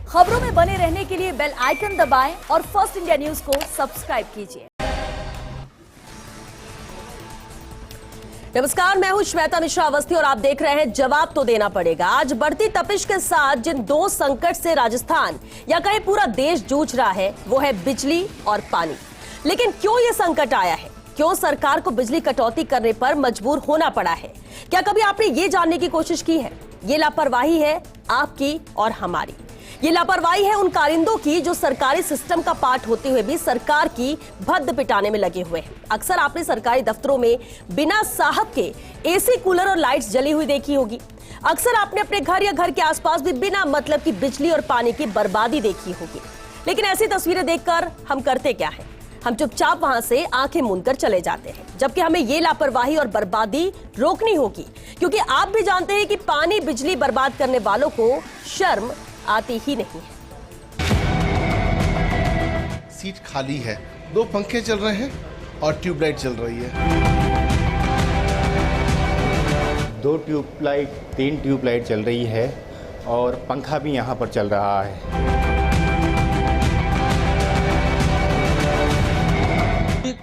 खबरों में बने रहने के लिए बेल आइकन दबाएं और फर्स्ट इंडिया न्यूज को सब्सक्राइब कीजिए। नमस्कार, मैं हूं श्वेता मिश्रा अवस्थी और आप देख रहे हैं जवाब तो देना पड़ेगा। आज बढ़ती तपिश के साथ जिन दो संकट से राजस्थान या कहीं पूरा देश जूझ रहा है वो है बिजली और पानी। लेकिन क्यों ये संकट आया है? क्यों सरकार को बिजली कटौती करने पर मजबूर होना पड़ा है? क्या कभी आपने ये जानने की कोशिश की है? ये लापरवाही है आपकी और हमारी। ये लापरवाही है उन कारिंदों की जो सरकारी सिस्टम का पार्ट होते हुए भी सरकार की भद्द पिटाने में लगे हुए हैं। अक्सर आपने सरकारी दफ्तरों में बिना साहब के एसी, कूलर और लाइट्स जली हुई देखी होगी। अक्सर आपने अपने घर या घर के आसपास भी बिना मतलब की बिजली और पानी की बर्बादी देखी होगी। लेकिन ऐसी तस्वीरें देखकर हम करते क्या है? हम चुपचाप वहां से आंखें मूंदकर चले जाते हैं, जबकि हमें ये लापरवाही और बर्बादी रोकनी होगी, क्योंकि आप भी जानते हैं कि पानी बिजली बर्बाद करने वालों को शर्म आती ही नहीं है। सीट खाली है, 2 पंखे चल रहे हैं और ट्यूबलाइट चल रही है। 2 ट्यूबलाइट 3 ट्यूबलाइट चल रही है और पंखा भी यहाँ पर चल रहा है।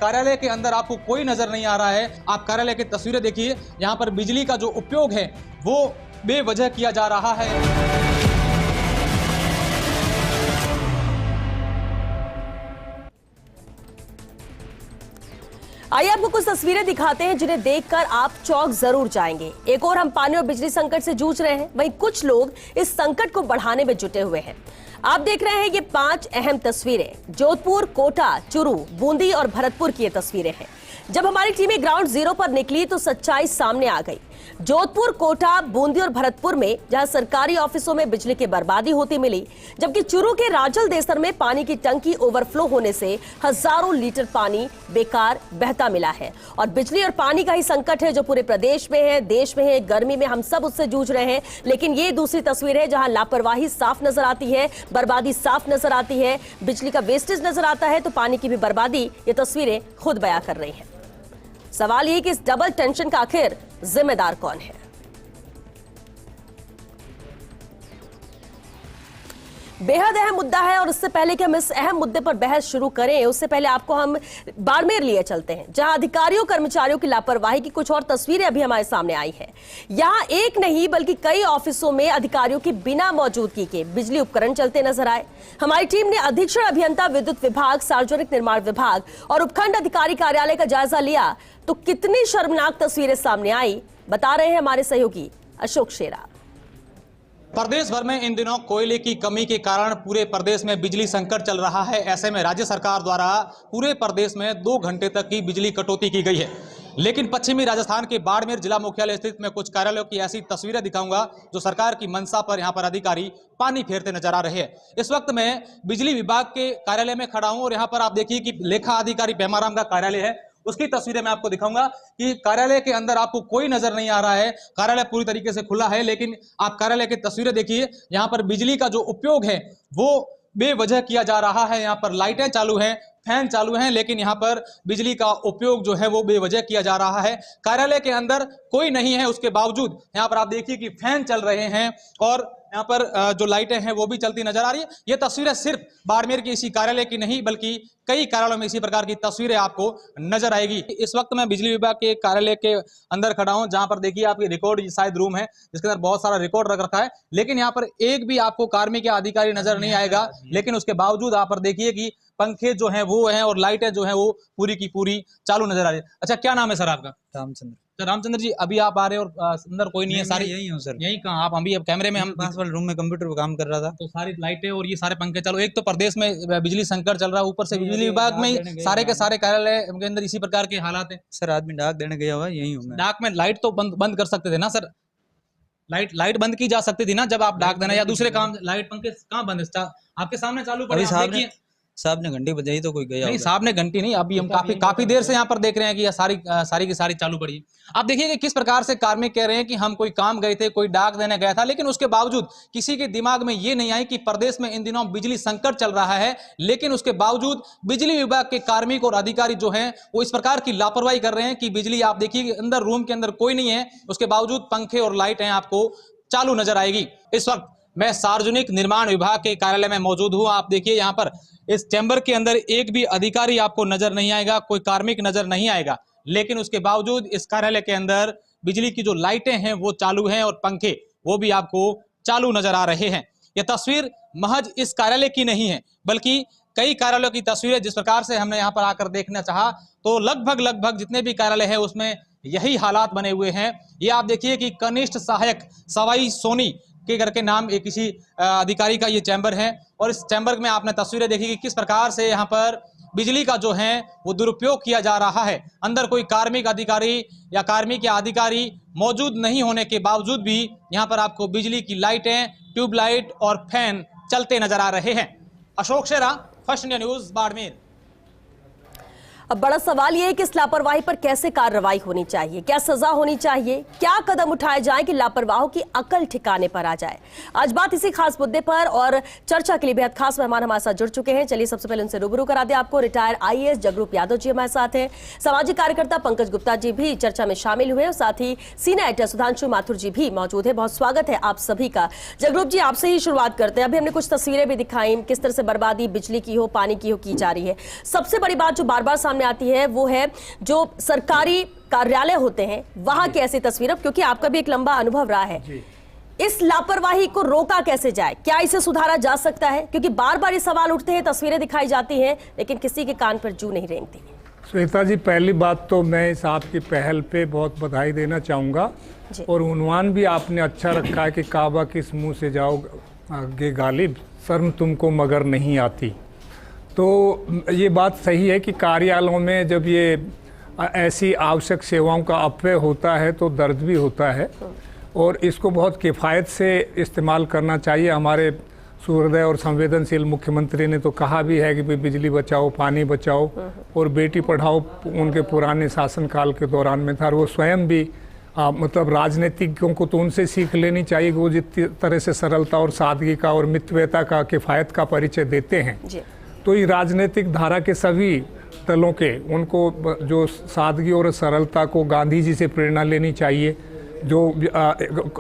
कार्यालय के अंदर आपको कोई नजर नहीं आ रहा है। आप कार्यालय की तस्वीरें देखिए, यहाँ पर बिजली का जो उपयोग है वो बेवजह किया जा रहा है। आइए आपको कुछ तस्वीरें दिखाते हैं जिन्हें देखकर आप चौंक जरूर जाएंगे। एक और हम पानी और बिजली संकट से जूझ रहे हैं, वहीं कुछ लोग इस संकट को बढ़ाने में जुटे हुए हैं। आप देख रहे हैं ये 5 अहम तस्वीरें। जोधपुर, कोटा, चुरू, बूंदी और भरतपुर की ये तस्वीरें हैं। जब हमारी टीमें ग्राउंड जीरो पर निकली तो सच्चाई सामने आ गई। जोधपुर, कोटा, बूंदी और भरतपुर में जहां सरकारी ऑफिसों में बिजली की बर्बादी होती मिली, जबकि चुरू के राजल देसर में पानी की टंकी ओवरफ्लो होने से हजारों लीटर पानी बेकार बहता मिला है। और बिजली और पानी का ही संकट है जो पूरे प्रदेश में है, देश में है। गर्मी में हम सब उससे जूझ रहे हैं। लेकिन ये दूसरी तस्वीर है जहां लापरवाही साफ नजर आती है, बर्बादी साफ नजर आती है, बिजली का वेस्टेज नजर आता है तो पानी की भी बर्बादी ये तस्वीरें खुद बयां कर रही हैं। सवाल ये कि इस डबल टेंशन का आखिर जिम्मेदार कौन है? बेहद अहम मुद्दा है और इससे पहले कि हम इस अहम मुद्दे पर बहस शुरू करें, उससे पहले आपको हम बाड़मेर लिए चलते हैं, जहां अधिकारियों कर्मचारियों की लापरवाही की कुछ और तस्वीरें अभी हमारे सामने आई है। यहां एक नहीं बल्कि कई ऑफिसों में अधिकारियों की बिना मौजूदगी के बिजली उपकरण चलते नजर आए। हमारी टीम ने अधीक्षण अभियंता विद्युत विभाग, सार्वजनिक निर्माण विभाग और उपखंड अधिकारी कार्यालय का जायजा लिया तो कितनी शर्मनाक तस्वीरें सामने आई, बता रहे हैं हमारे सहयोगी अशोक शेरा। प्रदेश भर में इन दिनों कोयले की कमी के कारण पूरे प्रदेश में बिजली संकट चल रहा है। ऐसे में राज्य सरकार द्वारा पूरे प्रदेश में 2 घंटे तक की बिजली कटौती की गई है। लेकिन पश्चिमी राजस्थान के बाड़मेर जिला मुख्यालय स्थित में कुछ कार्यालयों की ऐसी तस्वीरें दिखाऊंगा जो सरकार की मंशा पर यहां पर अधिकारी पानी फेरते नजर आ रहे हैं। इस वक्त मैं बिजली विभाग के कार्यालय में खड़ा हूं और यहां पर आप देखिए कि लेखा अधिकारी पेमाराम का कार्यालय है। उसकी तस्वीरें मैं आपको दिखाऊंगा कि कार्यालय के अंदर आपको कोई नजर नहीं आ रहा है। कार्यालय पूरी तरीके से खुला है, लेकिन आप कार्यालय की तस्वीरें देखिए, यहाँ पर बिजली का जो उपयोग है वो बेवजह किया जा रहा है। यहाँ पर लाइटें चालू हैं, फैन चालू हैं, लेकिन यहाँ पर बिजली का उपयोग जो है वो बेवजह किया जा रहा है। कार्यालय के अंदर कोई नहीं है, उसके बावजूद यहाँ पर आप देखिए कि फैन चल रहे हैं और यहाँ पर जो लाइटें हैं वो भी चलती नजर आ रही है। ये तस्वीरें सिर्फ बाड़मेर के इसी कार्यालय की नहीं बल्कि कई कार्यालयों में इसी प्रकार की तस्वीरें आपको नजर आएगी। इस वक्त मैं बिजली विभाग के कार्यालय के अंदर खड़ा हूं, जहां पर देखिए आपके रिकॉर्ड शायद रूम है जिसके अंदर बहुत सारा रिकॉर्ड रख रखा है, लेकिन यहाँ पर एक भी आपको कार्मिक या अधिकारी नजर नहीं आएगा। लेकिन उसके बावजूद आप पर देखिए कि पंखे जो हैं वो हैं और लाइटें जो हैं वो पूरी की पूरी चालू नजर आ रही है। अच्छा, क्या नाम है सर आपका? रामचंद्र। तो रामचंद्र जी, अभी आप आ रहे हैं और अंदर कोई नहीं है, सारी यही हूँ सर। यही कहाँ आप? अभी अब कैमरे में हम पास वाले रूम में कंप्यूटर पर काम कर रहा था तो सारी लाइटें और ये सारे पंखे चालू। एक तो प्रदेश में बिजली संकट चल रहा है, ऊपर से बिजली विभाग में सारे के सारे कार्यालय के अंदर इसी प्रकार के हालात है। सर आदमी डाक देने गया हुआ, यही हूँ मैं। डाक में लाइट तो बंद कर सकते थे ना सर? लाइट बंद की जा सकती थी ना जब आप डाक देना या दूसरे काम। लाइट पंखे कहाँ बंद है? आपके सामने चालू पड़े। साहब ने घंटी बजाई तो कोई गया नहीं, साहब ने घंटी नहीं, अभी हम काफी देर से यहाँ पर देख रहे हैं कि सारी की सारी चालू पड़ी है। आप देखिए कि किस प्रकार से कार्मिक कह रहे हैं कि हम कोई काम गए थे, कोई डाक देने गया था, लेकिन उसके बावजूद किसी के दिमाग में ये नहीं आई कि प्रदेश में इन दिनों बिजली संकट चल रहा है, लेकिन उसके बावजूद बिजली विभाग के कार्मिक और अधिकारी जो हैं वो इस प्रकार की लापरवाही कर रहे हैं कि बिजली, आप देखिए अंदर रूम के अंदर कोई नहीं है, उसके बावजूद पंखे और लाइटें आपको चालू नजर आएगी। इस वक्त मैं सार्वजनिक निर्माण विभाग के कार्यालय में मौजूद हूं। आप देखिए यहाँ पर इस चैम्बर के अंदर एक भी अधिकारी आपको नजर नहीं आएगा, कोई कार्मिक नजर नहीं आएगा, लेकिन उसके बावजूद इस कार्यालय के अंदर बिजली की जो लाइटें हैं वो चालू हैं और पंखे वो भी आपको चालू नजर आ रहे हैं। यह तस्वीर महज इस कार्यालय की नहीं है, बल्कि कई कार्यालयों की तस्वीरें जिस प्रकार से हमने यहाँ पर आकर देखना चाहा तो लगभग जितने भी कार्यालय हैं उसमें यही हालात बने हुए हैं। ये आप देखिए कि कनिष्ठ सहायक सवाई सोनी के करके नाम एक किसी अधिकारी का ये चैम्बर है और इस चैम्बर में आपने तस्वीरें देखी कि किस प्रकार से यहाँ पर बिजली का जो है वो दुरुपयोग किया जा रहा है। अंदर कोई कार्मिक अधिकारी या कार्मिक या अधिकारी मौजूद नहीं होने के बावजूद भी यहाँ पर आपको बिजली की लाइटें, ट्यूबलाइट और फैन चलते नजर आ रहे हैं। अशोक शेरा, फर्स्ट इंडिया न्यूज, बाड़मेर। अब बड़ा सवाल यह है कि इस लापरवाही पर कैसे कार्रवाई होनी चाहिए, क्या सजा होनी चाहिए, क्या कदम उठाए जाएं कि लापरवाहों की अकल ठिकाने पर आ जाए। आज बात इसी खास मुद्दे पर और चर्चा के लिए बेहद खास मेहमान हमारे साथ जुड़ चुके हैं। चलिए सबसे पहले उनसे रूबरू करा दें आपको। रिटायर्ड IAS जगरूप यादव जी हमारे साथ हैं, सामाजिक कार्यकर्ता पंकज गुप्ता जी भी चर्चा में शामिल हुए और साथ ही सीनियर एडिटर सुधांशु माथुर जी भी मौजूद है। बहुत स्वागत है आप सभी का। जगरूप जी, आपसे ही शुरुआत करते हैं। अभी हमने कुछ तस्वीरें भी दिखाई, किस तरह से बर्बादी बिजली की हो, पानी की हो की जा रही है। सबसे बड़ी बात जो बार बार सामने आती है वो है जो सरकारी कार्यालय होते हैं वहां की ऐसी तस्वीरें, क्योंकि आपका भी एक लंबा अनुभव रहा है। इस लापरवाही को रोका कैसे जाए, क्या इसे सुधारा जा सकता है? क्योंकि बार बार ये सवाल उठते हैं, तस्वीरें दिखाई जाती हैं, लेकिन किसी के कान पर जू नहीं रेंगती। श्वेता जी, पहली बात तो मैं इस आपकी पहल पे बहुत बधाई देना चाहूँगा और उन्वान भी आपने अच्छा रखा है कि काबा किस मुंह से जाओ आगे गालिब, शर्म तुमको मगर नहीं आती। तो ये बात सही है कि कार्यालयों में जब ये ऐसी आवश्यक सेवाओं का अपव्यय होता है तो दर्द भी होता है और इसको बहुत किफ़ायत से इस्तेमाल करना चाहिए। हमारे सुहृदय और संवेदनशील मुख्यमंत्री ने तो कहा भी है कि भाई बिजली बचाओ, पानी बचाओ और बेटी पढ़ाओ उनके पुराने शासनकाल के दौरान में था। और वो स्वयं भी मतलब राजनीतिज्ञों को तो उनसे सीख लेनी चाहिए कि वो जितनी तरह से सरलता और सादगी का और मितव्ययता का, किफ़ायत का परिचय देते हैं। तो ये राजनीतिक धारा के सभी दलों के उनको जो सादगी और सरलता को गांधी जी से प्रेरणा लेनी चाहिए। जो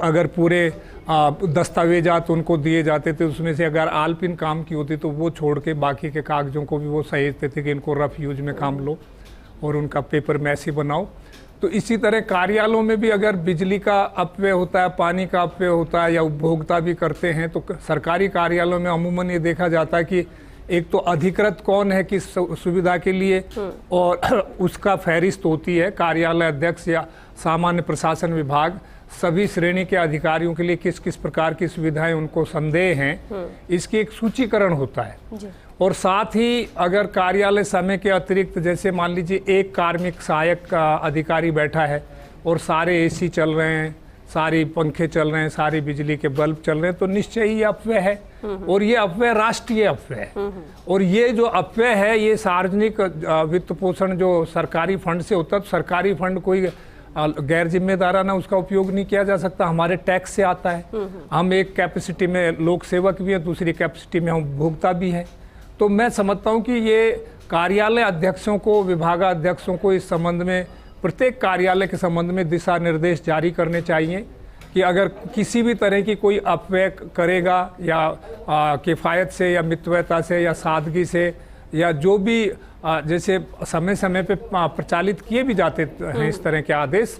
अगर पूरे दस्तावेजात उनको दिए जाते थे उसमें से अगर आलपिन काम की होती तो वो छोड़ के बाकी के कागजों को भी वो सहेजते थे कि इनको रफ यूज में काम लो और उनका पेपर मैसी बनाओ। तो इसी तरह कार्यालयों में भी अगर बिजली का अपव्यय होता है, पानी का अपव्यय होता है या उपभोक्ता भी करते हैं तो सरकारी कार्यालयों में अमूमन ये देखा जाता है कि एक तो अधिकृत कौन है किस सुविधा के लिए और उसका फहरिस्त होती है। कार्यालय अध्यक्ष या सामान्य प्रशासन विभाग सभी श्रेणी के अधिकारियों के लिए किस किस प्रकार की सुविधाएं उनको संदेह हैं, इसकी एक सूचीकरण होता है। और साथ ही अगर कार्यालय समय के अतिरिक्त जैसे मान लीजिए एक कार्मिक सहायक का अधिकारी बैठा है और सारे AC चल रहे हैं, सारी पंखे चल रहे हैं, सारी बिजली के बल्ब चल रहे हैं, तो निश्चय ही अपव्यय है और ये अपव्यय राष्ट्रीय अपव्यय है। और ये जो अपव्यय है ये सार्वजनिक वित्त पोषण जो सरकारी फंड से होता है, तो सरकारी फंड कोई गैर जिम्मेदाराना उसका उपयोग नहीं किया जा सकता, हमारे टैक्स से आता है। हम एक कैपेसिटी में लोक सेवक भी हैं, दूसरी कैपेसिटी में हम उपभोक्ता भी हैं। तो मैं समझता हूँ कि ये कार्यालय अध्यक्षों को, विभागाध्यक्षों को इस संबंध में प्रत्येक कार्यालय के संबंध में दिशा निर्देश जारी करने चाहिए कि अगर किसी भी तरह की कोई अपव्यय करेगा या किफ़ायत से या मितव्ययता से या सादगी से या जो भी जैसे समय समय पे प्रचालित किए भी जाते हैं इस तरह के आदेश,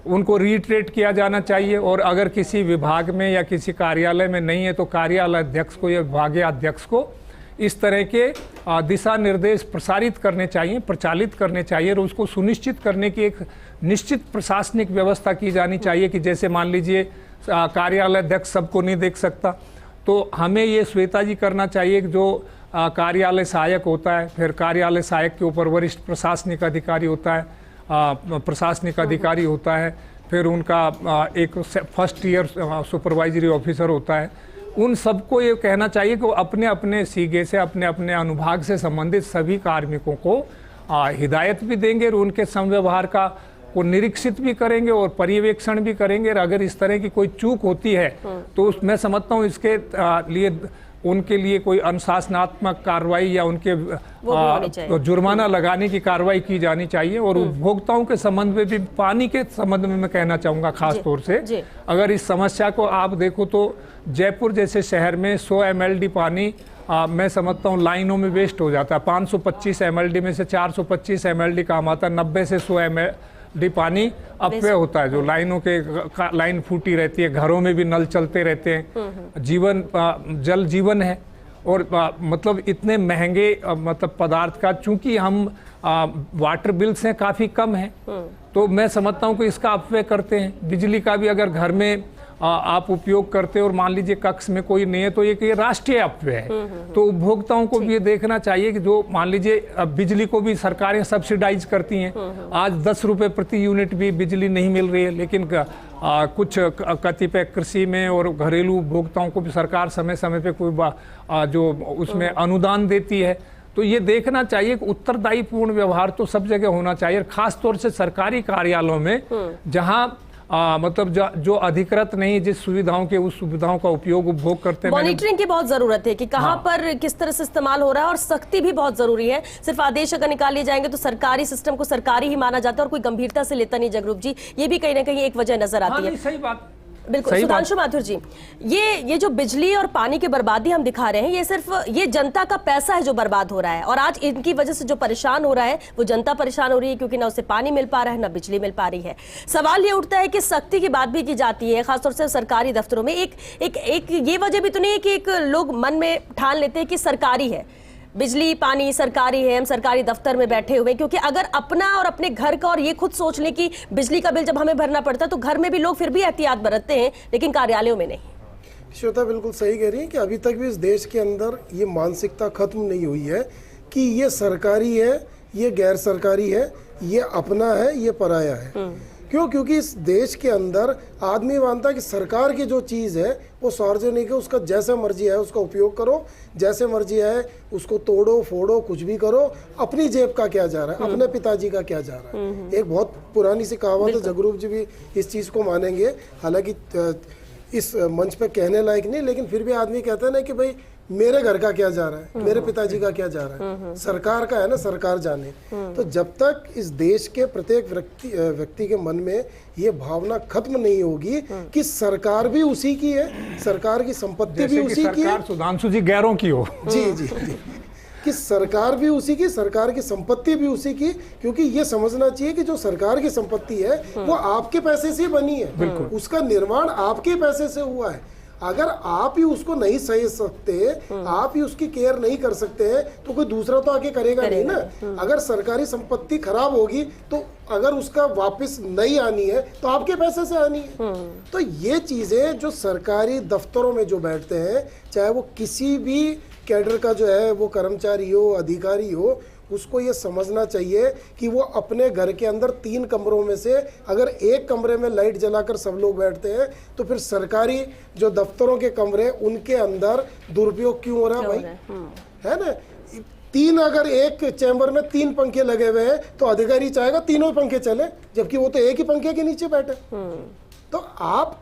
उनको रीट्रेट किया जाना चाहिए। और अगर किसी विभाग में या किसी कार्यालय में नहीं है तो कार्यालय अध्यक्ष को या विभागीय अध्यक्ष को इस तरह के दिशा निर्देश प्रसारित करने चाहिए, प्रचालित करने चाहिए और उसको सुनिश्चित करने की एक निश्चित प्रशासनिक व्यवस्था की जानी चाहिए कि जैसे मान लीजिए कार्यालय अध्यक्ष सबको नहीं देख सकता, तो हमें ये श्वेता जी करना चाहिए कि जो कार्यालय सहायक होता है, फिर कार्यालय सहायक के ऊपर वरिष्ठ प्रशासनिक अधिकारी होता है, प्रशासनिक अधिकारी होता है, फिर उनका एक फर्स्ट ईयर सुपरवाइजरी ऑफिसर होता है। उन सबको ये कहना चाहिए कि वो अपने अपने सीगे से, अपने अपने अनुभाग से संबंधित सभी कार्मिकों को हिदायत भी देंगे और उनके समव्यवहार का को निरीक्षित भी करेंगे और पर्यवेक्षण भी करेंगे। और अगर इस तरह की कोई चूक होती है तो मैं समझता हूँ इसके लिए उनके लिए कोई अनुशासनात्मक कार्रवाई या उनके होनी चाहिए। जुर्माना लगाने की कार्रवाई की जानी चाहिए। और उपभोक्ताओं के संबंध में भी, पानी के संबंध में मैं कहना चाहूँगा खास तौर से, अगर इस समस्या को आप देखो तो जयपुर जैसे शहर में 100 mld पानी मैं समझता हूँ लाइनों में वेस्ट हो जाता है। 525 mld में से 425 mld काम आता है। 90 से 100 mld पानी अपव्यय होता है, जो लाइनों के लाइन फूटी रहती है, घरों में भी नल चलते रहते हैं। जीवन, जल जीवन है। और मतलब इतने महंगे मतलब पदार्थ का, चूंकि हम वाटर बिल्स हैं काफ़ी कम हैं, तो मैं समझता हूँ कि इसका अपव्यय करते हैं। बिजली का भी अगर घर में आप उपयोग करते हो और मान लीजिए कक्ष में कोई नहीं है, तो ये राष्ट्रीय अपव्यय है। तो उपभोक्ताओं को भी ये देखना चाहिए कि जो मान लीजिए बिजली को भी सरकारें सब्सिडाइज करती हैं। आज 10 रुपये प्रति यूनिट भी बिजली नहीं मिल रही है, लेकिन कुछ कतिपय कृषि में और घरेलू उपभोक्ताओं को भी सरकार समय समय पे कोई जो उसमें अनुदान देती है। तो ये देखना चाहिए कि उत्तरदायी पूर्ण व्यवहार तो सब जगह होना चाहिए, खास तौर से सरकारी कार्यालयों में, जहां मतलब जो अधिकृत नहीं, जिस सुविधाओं के उस सुविधाओं का उपयोग उपभोग करते हैं। मॉनिटरिंग की बहुत जरूरत है कि कहां पर किस तरह से इस्तेमाल हो रहा है, और सख्ती भी बहुत जरूरी है। सिर्फ आदेश अगर निकाल लिए जाएंगे तो सरकारी सिस्टम को सरकारी ही माना जाता है और कोई गंभीरता से लेता नहीं। जगरूप जी, ये भी कहीं ना कहीं एक वजह नजर आती है। सही बात, बिल्कुल। सुधांशु माथुर जी, ये जो बिजली और पानी की बर्बादी हम दिखा रहे हैं, ये सिर्फ ये जनता का पैसा है जो बर्बाद हो रहा है, और आज इनकी वजह से जो परेशान हो रहा है वो जनता परेशान हो रही है, क्योंकि ना उसे पानी मिल पा रहा है ना बिजली मिल पा रही है। सवाल ये उठता है कि सख्ती की बात भी की जाती है, खासतौर से सरकारी दफ्तरों में। एक ये वजह भी तो नहीं है कि एक लोग मन में ठान लेते हैं कि सरकारी है, बिजली पानी सरकारी है, हम सरकारी दफ्तर में बैठे हुए। क्योंकि अगर अपना और अपने घर का और ये खुद सोच लें कि बिजली का बिल जब हमें भरना पड़ता है तो घर में भी लोग फिर भी एहतियात बरतते हैं, लेकिन कार्यालयों में नहीं। श्वेता बिल्कुल सही कह रही है कि अभी तक भी इस देश के अंदर ये मानसिकता खत्म नहीं हुई है कि ये सरकारी है, ये गैर सरकारी है, ये अपना है, ये पराया है। क्यों? क्योंकि इस देश के अंदर आदमी मानता है कि सरकार की जो चीज़ है वो सार्वजनिक है, उसका जैसा मर्जी है उसका उपयोग करो, जैसे मर्जी है उसको तोड़ो फोड़ो, कुछ भी करो। अपनी जेब का क्या जा रहा है, अपने पिताजी का क्या जा रहा है। एक बहुत पुरानी सी कहावत है, जगरूप जी भी इस चीज़ को मानेंगे, हालांकि इस मंच पे कहने लायक नहीं, लेकिन फिर भी आदमी कहता है ना कि भाई मेरे घर का क्या जा रहा है, मेरे पिताजी का क्या जा रहा है, सरकार का है ना, सरकार जाने। तो जब तक इस देश के प्रत्येक व्यक्ति के मन में ये भावना खत्म नहीं होगी कि सरकार भी उसी की है, सरकार की संपत्ति भी उसी की है, सुधांशु जी गैरों की हो, जी कि सरकार भी उसी की, सरकार की संपत्ति भी उसी की। क्योंकि ये समझना चाहिए कि जो सरकार की संपत्ति है वो आपके पैसे से बनी है, उसका निर्माण आपके पैसे से हुआ है। अगर आप ही उसको नहीं सही सकते, आप ही उसकी केयर नहीं कर सकते हैं, तो कोई दूसरा तो आके करेगा नहीं ना। अगर सरकारी संपत्ति खराब होगी तो अगर उसका वापस नहीं आनी है तो आपके पैसे से आनी है। तो ये चीजें जो सरकारी दफ्तरों में जो बैठते हैं, चाहे वो किसी भी कैडर का जो है वो कर्मचारी हो, अधिकारी हो, उसको ये समझना चाहिए कि वो अपने घर के अंदर 3 कमरों में से अगर एक कमरे में लाइट जलाकर सब लोग बैठते हैं, तो फिर सरकारी जो दफ्तरों के कमरे उनके अंदर दुरुपयोग क्यों हो रहा है भाई, है ना। 3 अगर एक चैम्बर में 3 पंखे लगे हुए हैं तो अधिकारी चाहेगा तीनों पंखे चले, जबकि वो तो एक ही पंखे के नीचे बैठे। तो आप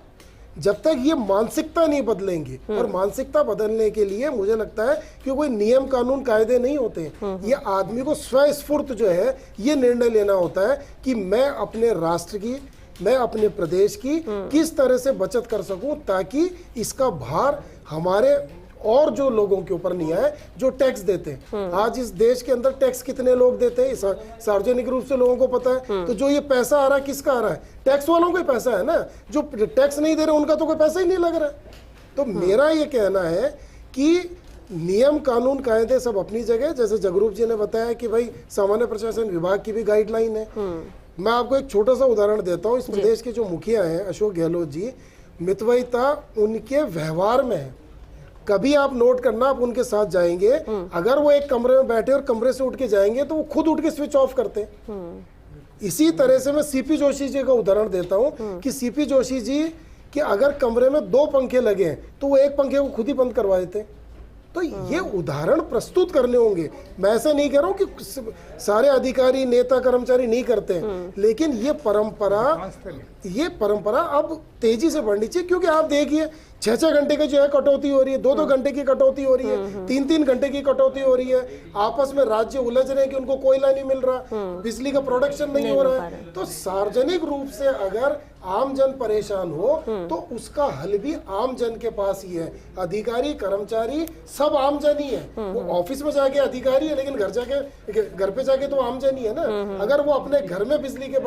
जब तक ये मानसिकता नहीं बदलेंगे, और मानसिकता बदलने के लिए मुझे लगता है कि कोई नियम कानून कायदे नहीं होते, ये आदमी को स्वस्फूर्त जो है ये निर्णय लेना होता है कि मैं अपने राष्ट्र की, मैं अपने प्रदेश की किस तरह से बचत कर सकूं, ताकि इसका भार हमारे और जो लोगों के ऊपर नहीं आए जो टैक्स देते हैं। आज इस देश के अंदर टैक्स कितने लोग देते हैं सार्वजनिक रूप से लोगों को पता है। तो जो ये पैसा आ रहा है किसका आ रहा है, टैक्स वालों को ही पैसा है ना। जो टैक्स नहीं दे रहे उनका तो कोई पैसा ही नहीं लग रहा है। तो मेरा ये कहना है कि नियम कानून कायदे सब अपनी जगह, जैसे जगरूप जी ने बताया कि भाई सामान्य प्रशासन विभाग की भी गाइडलाइन है। मैं आपको एक छोटा सा उदाहरण देता हूँ। इस प्रदेश के जो मुखिया हैं अशोक गहलोत जी, मितव्ययिता उनके व्यवहार में है। कभी आप नोट करना, आप उनके साथ जाएंगे, अगर वो एक कमरे में बैठे और कमरे से उठ के जाएंगे तो वो खुद उठ के स्विच ऑफ करते हैं। इसी तरह से मैं सीपी जोशी जी का उदाहरण देता हूं कि सीपी जोशी जी कि अगर कमरे में 2 पंखे लगे हैं तो वो एक पंखे को खुद ही बंद करवा देते। तो ये उदाहरण प्रस्तुत करने होंगे। मैं ऐसा नहीं कह रहा हूं कि सारे अधिकारी नेता कर्मचारी नहीं करते हैं, लेकिन ये परंपरा अब तेजी से बढ़नी चाहिए, क्योंकि आप देखिए 6-6 घंटे की जो है कटौती हो रही है, 2-2 घंटे की कटौती हो रही है, 3-3 घंटे की कटौती हो रही है, आपस में राज्य उलझ रहे हैं कि उनको कोयला नहीं मिल रहा, बिजली का प्रोडक्शन नहीं हो रहा है। तो सार्वजनिक रूप से अगर आम जन परेशान हो तो उसका हल भी आम जन के पास ही है। अधिकारी कर्मचारी सब आम जन ही है, वो ऑफिस में जाके अधिकारी है लेकिन घर पे जाके तो आम जन ही है ना। अगर वो अपने घर में बिजली के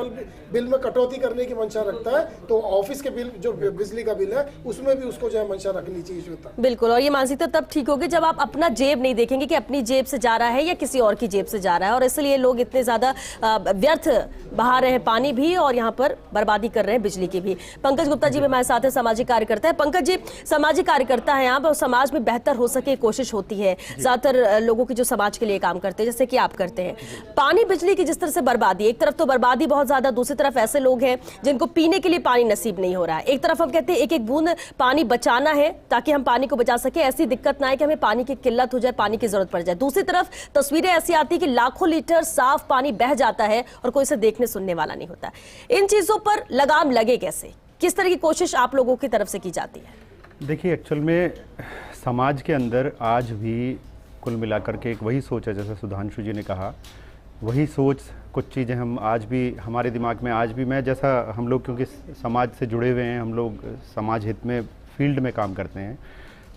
बिल में कटौती करने की मंशा रखता है तो ऑफिस के बिल, जो बिजली का बिल है, उसमें भी उसको जो है मंशा रखनी चाहिए श्वेता। बिल्कुल, और ये मानसिकता तब ठीक होगी जब आप अपना जेब नहीं देखेंगे कि अपनी जेब से जा रहा है या किसी और की जेब से जा रहा है, और इसलिए लोग इतने ज्यादा व्यर्थ बहा रहे हैं पानी भी और यहाँ पर बर्बादी कर रहे हैं बिजली की भी। पंकज गुप्ता जी भी हमारे साथ है, सामाजिक कार्यकर्ता है। पंकज जी, सामाजिक कार्यकर्ता है आप और समाज में बेहतर हो सके कोशिश होती है ज्यादातर लोगों की जो समाज के लिए काम करते हैं, जैसे कि आप करते हैं। पानी बिजली की जिस तरह से बर्बादी, एक तरफ तो बर्बादी बहुत ज्यादा, दूसरी तरफ ऐसे लोग हैं जिनको पीने के लिए पानी नसीब नहीं हो रहा है। एक तरफ हम कहते हैं एक एक बूंद पानी बचाना है ताकि हम पानी को बचा सके, ऐसी दिक्कत ना आए कि हमें पानी की किल्लत हो जाए, पानी की जरूरत पड़ जाए। दूसरी तरफ तस्वीरें ऐसी आती है कि लाखों लीटर साफ पानी बह जाता है और कोई इसे देखने सुनने वाला नहीं होता। इन चीजों पर लगाम लगे कैसे, किस तरह की कोशिश आप लोगों की तरफ से की जाती है? देखिए, एक्चुअल में समाज के अंदर आज भी कुल मिलाकर के एक वही सोच है, जैसे सुधांशु जी ने कहा, वही सोच, कुछ चीज़ें हम आज भी हमारे दिमाग में आज भी, मैं जैसा, हम लोग क्योंकि समाज से जुड़े हुए हैं, हम लोग समाज हित में फील्ड में काम करते हैं,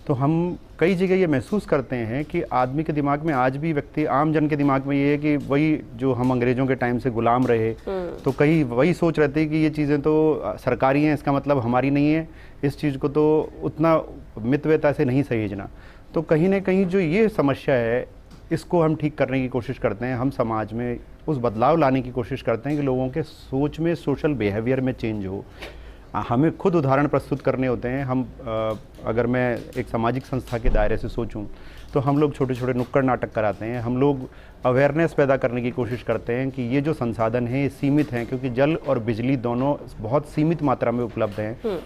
तो हम कई जगह ये महसूस करते हैं कि आदमी के दिमाग में आज भी, व्यक्ति आम जन के दिमाग में ये है कि वही जो हम अंग्रेज़ों के टाइम से गुलाम रहे, तो कई वही सोच रहती है कि ये चीज़ें तो सरकारी हैं, इसका मतलब हमारी नहीं है, इस चीज़ को तो उतना मितव्यता से नहीं सहेजना। तो कहीं ना कहीं जो ये समस्या है, इसको हम ठीक करने की कोशिश करते हैं। हम समाज में उस बदलाव लाने की कोशिश करते हैं कि लोगों के सोच में, सोशल बिहेवियर में चेंज हो। हमें खुद उदाहरण प्रस्तुत करने होते हैं। हम अगर मैं एक सामाजिक संस्था के दायरे से सोचूं तो हम लोग छोटे छोटे नुक्कड़ नाटक कराते हैं। हम लोग अवेयरनेस पैदा करने की कोशिश करते हैं कि ये जो संसाधन हैं ये सीमित हैं, क्योंकि जल और बिजली दोनों बहुत सीमित मात्रा में उपलब्ध हैं।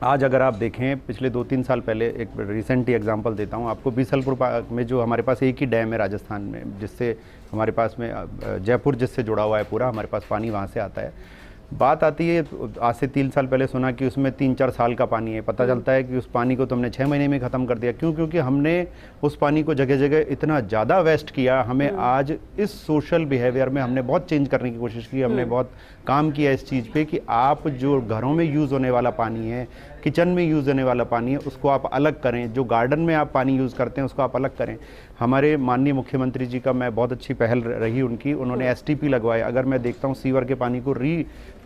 आज अगर आप देखें, पिछले 2-3 साल पहले, एक रिसेंट ही एग्जांपल देता हूं आपको, बीसलपुर में जो हमारे पास एक ही डैम है राजस्थान में, जिससे हमारे पास में जयपुर जिससे जुड़ा हुआ है पूरा, हमारे पास पानी वहाँ से आता है। बात आती है, आज से 3 साल पहले सुना कि उसमें 3-4 साल का पानी है। पता चलता है कि उस पानी को तो हमने 6 महीने में ख़त्म कर दिया। क्यों? क्योंकि हमने उस पानी को जगह जगह इतना ज़्यादा वेस्ट किया। हमें आज इस सोशल बिहेवियर में हमने बहुत चेंज करने की कोशिश की। हमने बहुत काम किया इस चीज़ पे कि आप जो घरों में यूज़ होने वाला पानी है, किचन में यूज़ होने वाला पानी है, उसको आप अलग करें। जो गार्डन में आप पानी यूज़ करते हैं उसको आप अलग करें। हमारे माननीय मुख्यमंत्री जी का मैं बहुत अच्छी पहल रही उनकी, उन्होंने एसटीपी लगवाए। अगर मैं देखता हूँ सीवर के पानी को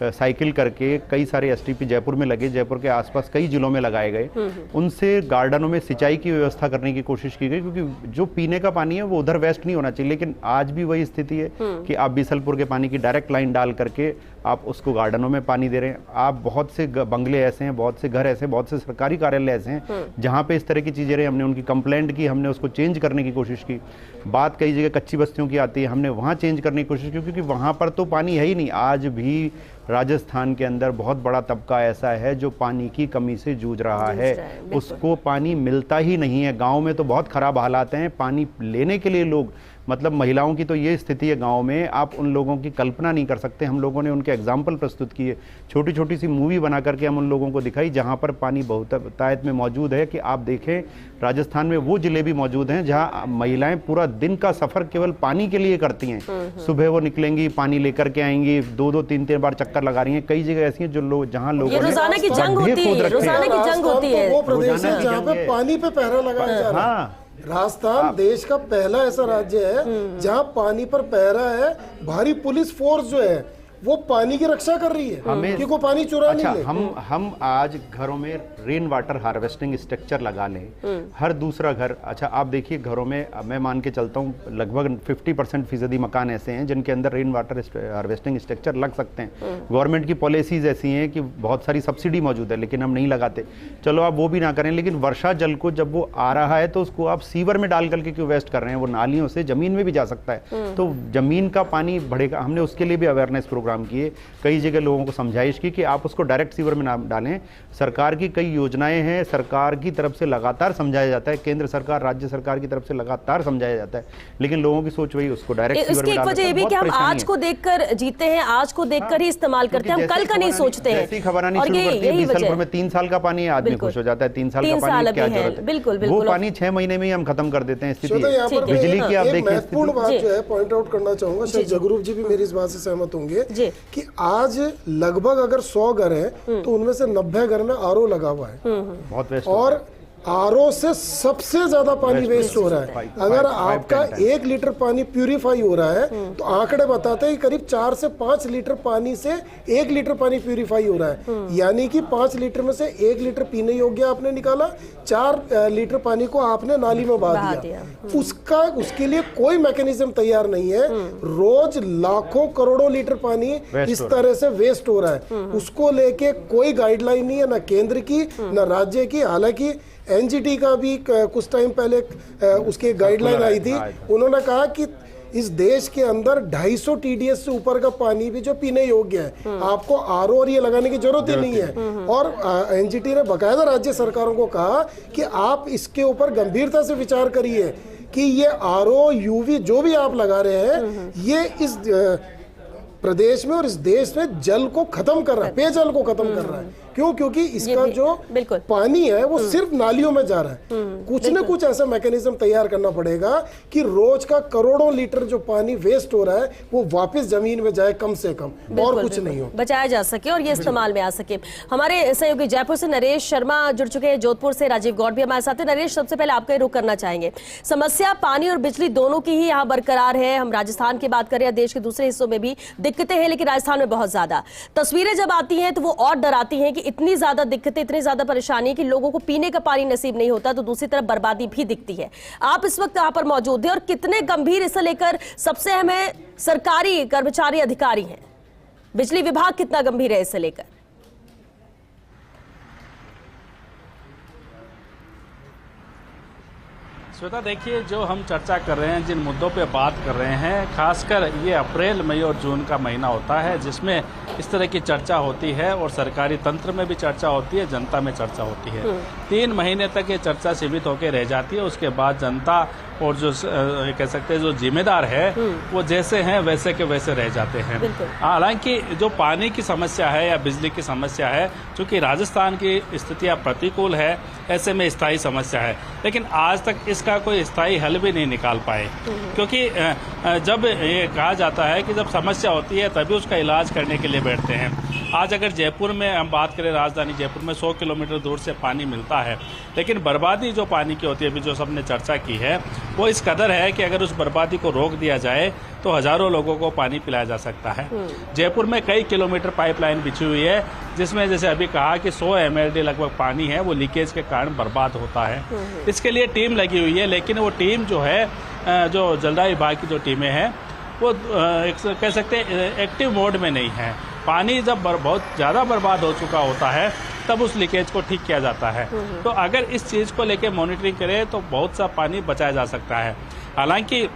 साइकिल करके कई सारे एसटीपी जयपुर में लगे, जयपुर के आसपास कई जिलों में लगाए गए। उनसे गार्डनों में सिंचाई की व्यवस्था करने की कोशिश की गई, क्योंकि जो पीने का पानी है वो उधर वेस्ट नहीं होना चाहिए। लेकिन आज भी वही स्थिति है कि आप बीसलपुर के पानी की डायरेक्ट लाइन डाल करके आप उसको गार्डनों में पानी दे रहे हैं। आप बहुत से बंगले ऐसे हैं, बहुत से घर ऐसे, बहुत से सरकारी कार्यालय ऐसे हैं जहाँ पे इस तरह की चीज़ें रही। हमने उनकी कंप्लेंट की, हमने उसको चेंज करने की कोशिश की। बात कई जगह कच्ची बस्तियों की आती है, हमने वहाँ चेंज करने की कोशिश की, क्योंकि वहाँ पर तो पानी है ही नहीं। आज भी राजस्थान के अंदर बहुत बड़ा तबका ऐसा है जो पानी की कमी से जूझ रहा है, उसको पानी मिलता ही नहीं है। गाँव में तो बहुत ख़राब हालात हैं, पानी लेने के लिए लोग, मतलब महिलाओं की तो ये स्थिति है गांव में, आप उन लोगों की कल्पना नहीं कर सकते। हम लोगों ने उनके एग्जाम्पल प्रस्तुत किए, छोटी छोटी सी मूवी बना करके हम उन लोगों को दिखाई जहां पर पानी बहुतायत में मौजूद है। कि आप देखें, राजस्थान में वो जिले भी मौजूद हैं जहां महिलाएं पूरा दिन का सफ़र केवल पानी के लिए करती हैं। सुबह वो निकलेंगी, पानी लेकर के आएंगी, 2-2, 3-3 बार चक्कर लगा रही हैं। कई जगह ऐसी हैं जो लोग, जहाँ लोगों ने रोजाना की जंग होती है, रोजाना की जंग होती है। वो प्रदेश है जहाँ पे पानी पे पहरा लगाया जा रहा है। राजस्थान देश का पहला ऐसा राज्य है जहां पानी पर पहरा है। भारी पुलिस फोर्स जो है वो पानी की रक्षा कर रही है कि को पानी चुरा नहीं ले। हम आज घरों में रेन वाटर हार्वेस्टिंग स्ट्रक्चर लगा लें, हर दूसरा घर। अच्छा, आप देखिए घरों में, मैं मान के चलता हूँ लगभग 50% मकान ऐसे हैं जिनके अंदर रेन वाटर हार्वेस्टिंग स्ट्रक्चर लग सकते हैं। गवर्नमेंट की पॉलिसीज ऐसी हैं कि बहुत सारी सब्सिडी मौजूद है, लेकिन हम नहीं लगाते। चलो आप वो भी ना करें, लेकिन वर्षा जल को जब वो आ रहा है तो उसको आप सीवर में डाल करके क्यों वेस्ट कर रहे हैं? वो नालियों से जमीन में भी जा सकता है, तो जमीन का पानी बढ़ेगा। हमने उसके लिए भी अवेयरनेस प्रोग्राम प्रोग्राम किए, कई जगह लोगों को समझाइश की कि आप उसको डायरेक्ट सीवर में ना डालें। सरकार की कई योजनाएं हैं, सरकार की तरफ से लगातार समझाया जाता है, केंद्र सरकार राज्य सरकार की तरफ से लगातार समझाया जाता है, लेकिन लोगों की सोच वही उसको डायरेक्ट सीवर में डाल देते हैं। वजह ये भी कि हम आज को देखकर जीते हैं, आज को देखकर ही इस्तेमाल करते हैं, हम कल का नहीं सोचते हैं। जैसी खबर आनी शुरू करती है 20 साल भर में 3 साल का पानी, आदमी खुश हो जाता है, 3 साल का पानी क्या जरूरत है। बिल्कुल वो पानी 6 महीने में ही हम खत्म कर देते हैं। स्थिति बिजली की आप देखिए, महत्वपूर्ण बात जो है पॉइंट आउट करना चाहूंगा, शायद जगरूप जी भी मेरी इस बात से सहमत होंगे कि आज लगभग अगर 100 घर हैं तो उनमें से 90 घर में आरओ लगा हुआ है, बहुत वेस्ट, और आरओ से सबसे ज्यादा पानी वेस्ट हो रहा है। अगर आपका 1 लीटर पानी प्यूरिफाई हो रहा है तो आंकड़े बताते हैं कि करीब 4 से 5 लीटर पानी से 1 लीटर पानी प्यूरिफाई हो रहा है, यानी कि 5 लीटर में से 1 लीटर पीने योग्य आपने निकाला, 4 लीटर पानी को आपने नाली में बहा दिया। उसके लिए कोई मैकेनिज्म तैयार नहीं है। रोज लाखों करोड़ों लीटर पानी इस तरह से वेस्ट हो रहा है, उसको लेके कोई गाइडलाइन नहीं है, ना केंद्र की ना राज्य की। हालांकि एनजीटी का भी कुछ टाइम पहले उसकी गाइडलाइन आई थी, उन्होंने कहा कि इस देश के अंदर 250 टीडीएस से ऊपर का पानी भी जो पीने योग्य है, आपको आरओ और ये लगाने की जरूरत ही नहीं है। और एनजीटी ने बकायदा राज्य सरकारों को कहा कि आप इसके ऊपर गंभीरता से विचार करिए कि ये आरओ यूवी जो भी आप लगा रहे हैं, ये इस प्रदेश में और इस देश में जल को खत्म कर रहा है, पेयजल को खत्म कर रहा है। क्यों? क्योंकि इसका जो पानी है वो सिर्फ नालियों में जा रहा है। कुछ न कुछ ऐसा मैकेनिज्म तैयार करना पड़ेगा कि रोज का करोड़ों लीटर जो पानी वेस्ट हो रहा है वो वापस जमीन में जाए, कम से कम, और कुछ नहीं हो, बचाया जा सके और ये इस्तेमाल में आ सके। हमारे सहयोगी जयपुर से नरेश शर्मा जुड़ चुके हैं, जोधपुर से राजीव गौड़ भी हमारे साथ हैं। नरेश, सबसे पहले आपका रुख करना चाहेंगे, समस्या पानी और बिजली दोनों की ही यहाँ बरकरार है। हम राजस्थान की बात करें या देश के दूसरे हिस्सों में भी दिक्कतें हैं, लेकिन राजस्थान में बहुत ज्यादा तस्वीरें जब आती हैं तो वो और डराती हैं कि इतनी ज्यादा दिक्कतें, इतनी ज्यादा परेशानी कि लोगों को पीने का पानी नसीब नहीं होता, तो दूसरी तरफ बर्बादी भी दिखती है। आप इस वक्त यहाँ पर मौजूद हैं और कितने गंभीर इसे लेकर सबसे अहम है सरकारी कर्मचारी अधिकारी हैं, बिजली विभाग कितना गंभीर है इसे लेकर? श्वेता, देखिए, जो हम चर्चा कर रहे हैं, जिन मुद्दों पे बात कर रहे हैं, खासकर ये अप्रैल, मई और जून का महीना होता है जिसमें इस तरह की चर्चा होती है और सरकारी तंत्र में भी चर्चा होती है, जनता में चर्चा होती है। 3 महीने तक ये चर्चा सीमित होकर रह जाती है, उसके बाद जनता और जो कह सकते हैं जो जिम्मेदार है वो जैसे हैं वैसे के वैसे रह जाते हैं। हालांकि जो पानी की समस्या है या बिजली की समस्या है, चूंकि राजस्थान की स्थितियां प्रतिकूल है, ऐसे में स्थायी समस्या है, लेकिन आज तक इसका कोई स्थायी हल भी नहीं निकाल पाए। क्योंकि जब ये कहा जाता है कि जब समस्या होती है तभी उसका इलाज करने के लिए बैठते हैं। आज अगर जयपुर में हम बात करें, राजधानी जयपुर में 100 किलोमीटर दूर से पानी मिलता है, लेकिन बर्बादी जो पानी की होती है, अभी जो सबने चर्चा की है, वो इस कदर है कि अगर उस बर्बादी को रोक दिया जाए तो हजारों लोगों को पानी पिलाया जा सकता है। जयपुर में कई किलोमीटर पाइपलाइन बिछी हुई है, जिसमें जैसे अभी कहा कि 100 MLD लगभग पानी है वो लीकेज के कारण बर्बाद होता है। इसके लिए टीम लगी हुई है, लेकिन वो टीम जो है, जो जलदाय विभाग की जो टीमें हैं, वो कह सकते हैं एक्टिव मोड में नहीं है। पानी जब बहुत ज़्यादा बर्बाद हो चुका होता है तब उस लीकेज को ठीक किया जाता है। तो अगर इस चीज़ को लेकर मॉनिटरिंग करें तो बहुत सा पानी बचाया जा सकता है। हालांकि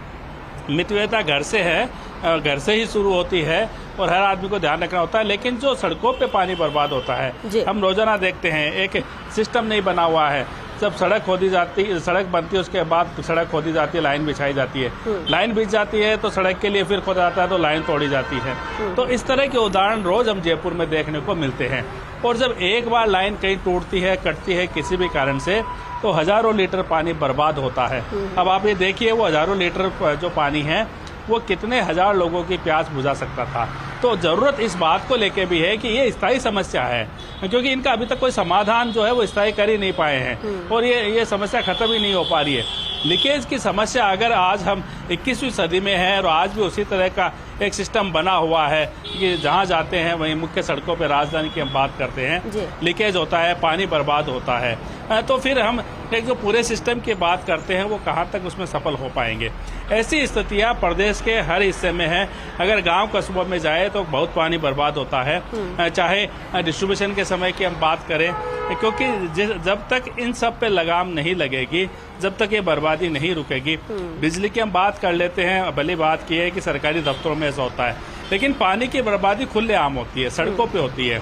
मितव्ययता घर से है, घर से ही शुरू होती है और हर आदमी को ध्यान रखना होता है, लेकिन जो सड़कों पे पानी बर्बाद होता है, हम रोजाना देखते हैं, एक सिस्टम नहीं बना हुआ है। जब सड़क खोदी जाती, सड़क बनती है, उसके बाद सड़क खोदी जाती है, लाइन बिछाई जाती है, लाइन बिछ जाती है तो सड़क के लिए फिर खोदा जाता है तो लाइन तोड़ी जाती है। तो इस तरह के उदाहरण रोज हम जयपुर में देखने को मिलते हैं। और जब एक बार लाइन कहीं टूटती है, कटती है किसी भी कारण से, तो हजारों लीटर पानी बर्बाद होता है। अब आप ये देखिए, वो हजारों लीटर जो पानी है वो कितने हजार लोगों की प्यास बुझा सकता था। तो जरूरत इस बात को लेके भी है कि ये स्थायी समस्या है, क्योंकि इनका अभी तक कोई समाधान जो है वो स्थायी कर ही नहीं पाए हैं और ये समस्या खत्म ही नहीं हो पा रही है। लीकेज की समस्या अगर आज हम 21वीं सदी में हैं और आज भी उसी तरह का एक सिस्टम बना हुआ है कि जहां जाते हैं वहीं मुख्य सड़कों पर, राजधानी की हम बात करते हैं, लीकेज होता है, पानी बर्बाद होता है, तो फिर हम एक जो पूरे सिस्टम की बात करते हैं वो कहां तक उसमें सफल हो पाएंगे। ऐसी स्थितियां प्रदेश के हर हिस्से में है। अगर गांव कस्बों में जाए तो बहुत पानी बर्बाद होता है, चाहे डिस्ट्रीब्यूशन के समय की हम बात करें, क्योंकि जब तक इन सब पे लगाम नहीं लगेगी, जब तक ये बर्बादी नहीं रुकेगी। बिजली की हम बात कर लेते हैं, भली बात की है कि सरकारी दफ्तरों में ऐसा होता है, लेकिन पानी की बर्बादी खुलेआम होती है, सड़कों पे होती है,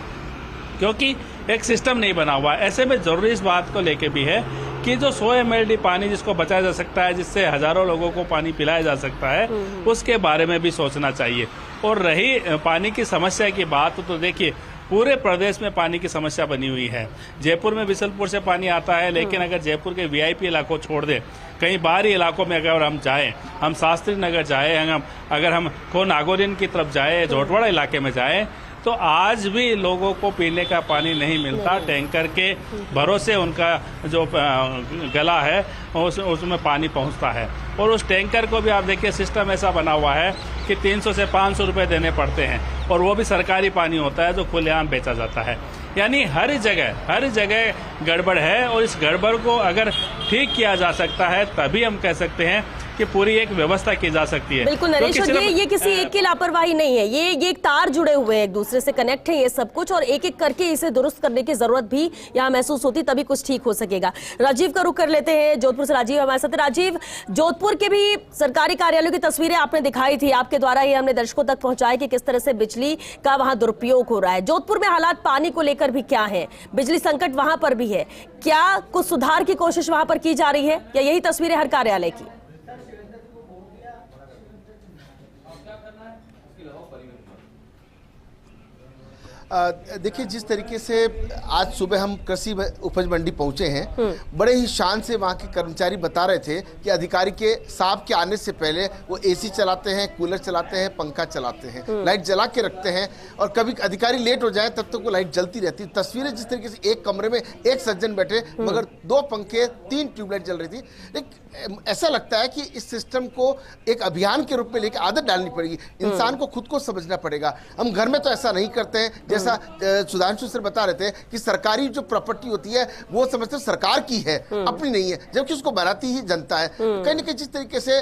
क्योंकि एक सिस्टम नहीं बना हुआ। ऐसे में ज़रूरी इस बात को लेके भी है कि जो 100 ml पानी जिसको बचाया जा सकता है, जिससे हज़ारों लोगों को पानी पिलाया जा सकता है, उसके बारे में भी सोचना चाहिए। और रही पानी की समस्या की बात, तो देखिए पूरे प्रदेश में पानी की समस्या बनी हुई है। जयपुर में बिशनपुर से पानी आता है, लेकिन अगर जयपुर के वीआईपी इलाकों छोड़ दे, कहीं बाहरी इलाकों में अगर हम जाएं, हम शास्त्री नगर जाएं, अगर हम खो नागौरिन की तरफ जाएं, झोटवाड़ा इलाके में जाएं, तो आज भी लोगों को पीने का पानी नहीं मिलता। टैंकर के भरोसे उनका जो गला है उसमें पानी पहुंचता है, और उस टैंकर को भी आप देखिए सिस्टम ऐसा बना हुआ है कि 300 से 500 रुपये देने पड़ते हैं, और वो भी सरकारी पानी होता है जो खुलेआम बेचा जाता है। यानी हर जगह गड़बड़ है, और इस गड़बड़ को अगर ठीक किया जा सकता है तभी हम कह सकते हैं कि पूरी एक व्यवस्था की जा सकती है। बिल्कुल नरेश, और ये किसी एक की लापरवाही नहीं है, ये एक तार जुड़े हुए हैं, एक दूसरे से कनेक्ट है ये सब कुछ, और एक एक करके इसे दुरुस्त करने की जरूरत भी यहाँ महसूस होती, तभी कुछ ठीक हो सकेगा। राजीव का रुख कर लेते हैं, जोधपुर से राजीव हमारे साथ। राजीव, जोधपुर के भी सरकारी कार्यालयों की तस्वीरें आपने दिखाई थी, आपके द्वारा ये हमने दर्शकों तक पहुंचाई कि किस तरह से बिजली का वहां दुरुपयोग हो रहा है। जोधपुर में हालात पानी को लेकर भी क्या है, बिजली संकट वहां पर भी है, क्या कुछ सुधार की कोशिश वहां पर की जा रही है, या यही तस्वीरें हर कार्यालय की? देखिए, जिस तरीके से आज सुबह हम कृषि उपज मंडी पहुंचे हैं, बड़े ही शान से वहां के कर्मचारी बता रहे थे कि अधिकारी के साहब के आने से पहले वो एसी चलाते हैं, कूलर चलाते हैं, पंखा चलाते हैं, लाइट जला के रखते हैं, और कभी अधिकारी लेट हो जाए तब तक वो लाइट जलती रहती। तस्वीरें जिस तरीके से एक कमरे में एक सज्जन बैठे, मगर 2 पंखे 3 ट्यूबलाइट जल रही थी। ऐसा लगता है कि इस सिस्टम को एक अभियान के रूप में लेकर आदत डालनी पड़ेगी, इंसान को खुद को समझना पड़ेगा। हम घर में तो ऐसा नहीं करते हैं, जैसा सुधांशु सर बता रहे थे कि सरकारी जो प्रॉपर्टी होती है वो समझते सरकार की है, अपनी नहीं है, जबकि उसको बनाती ही जनता है। कहीं ना कहीं जिस तरीके से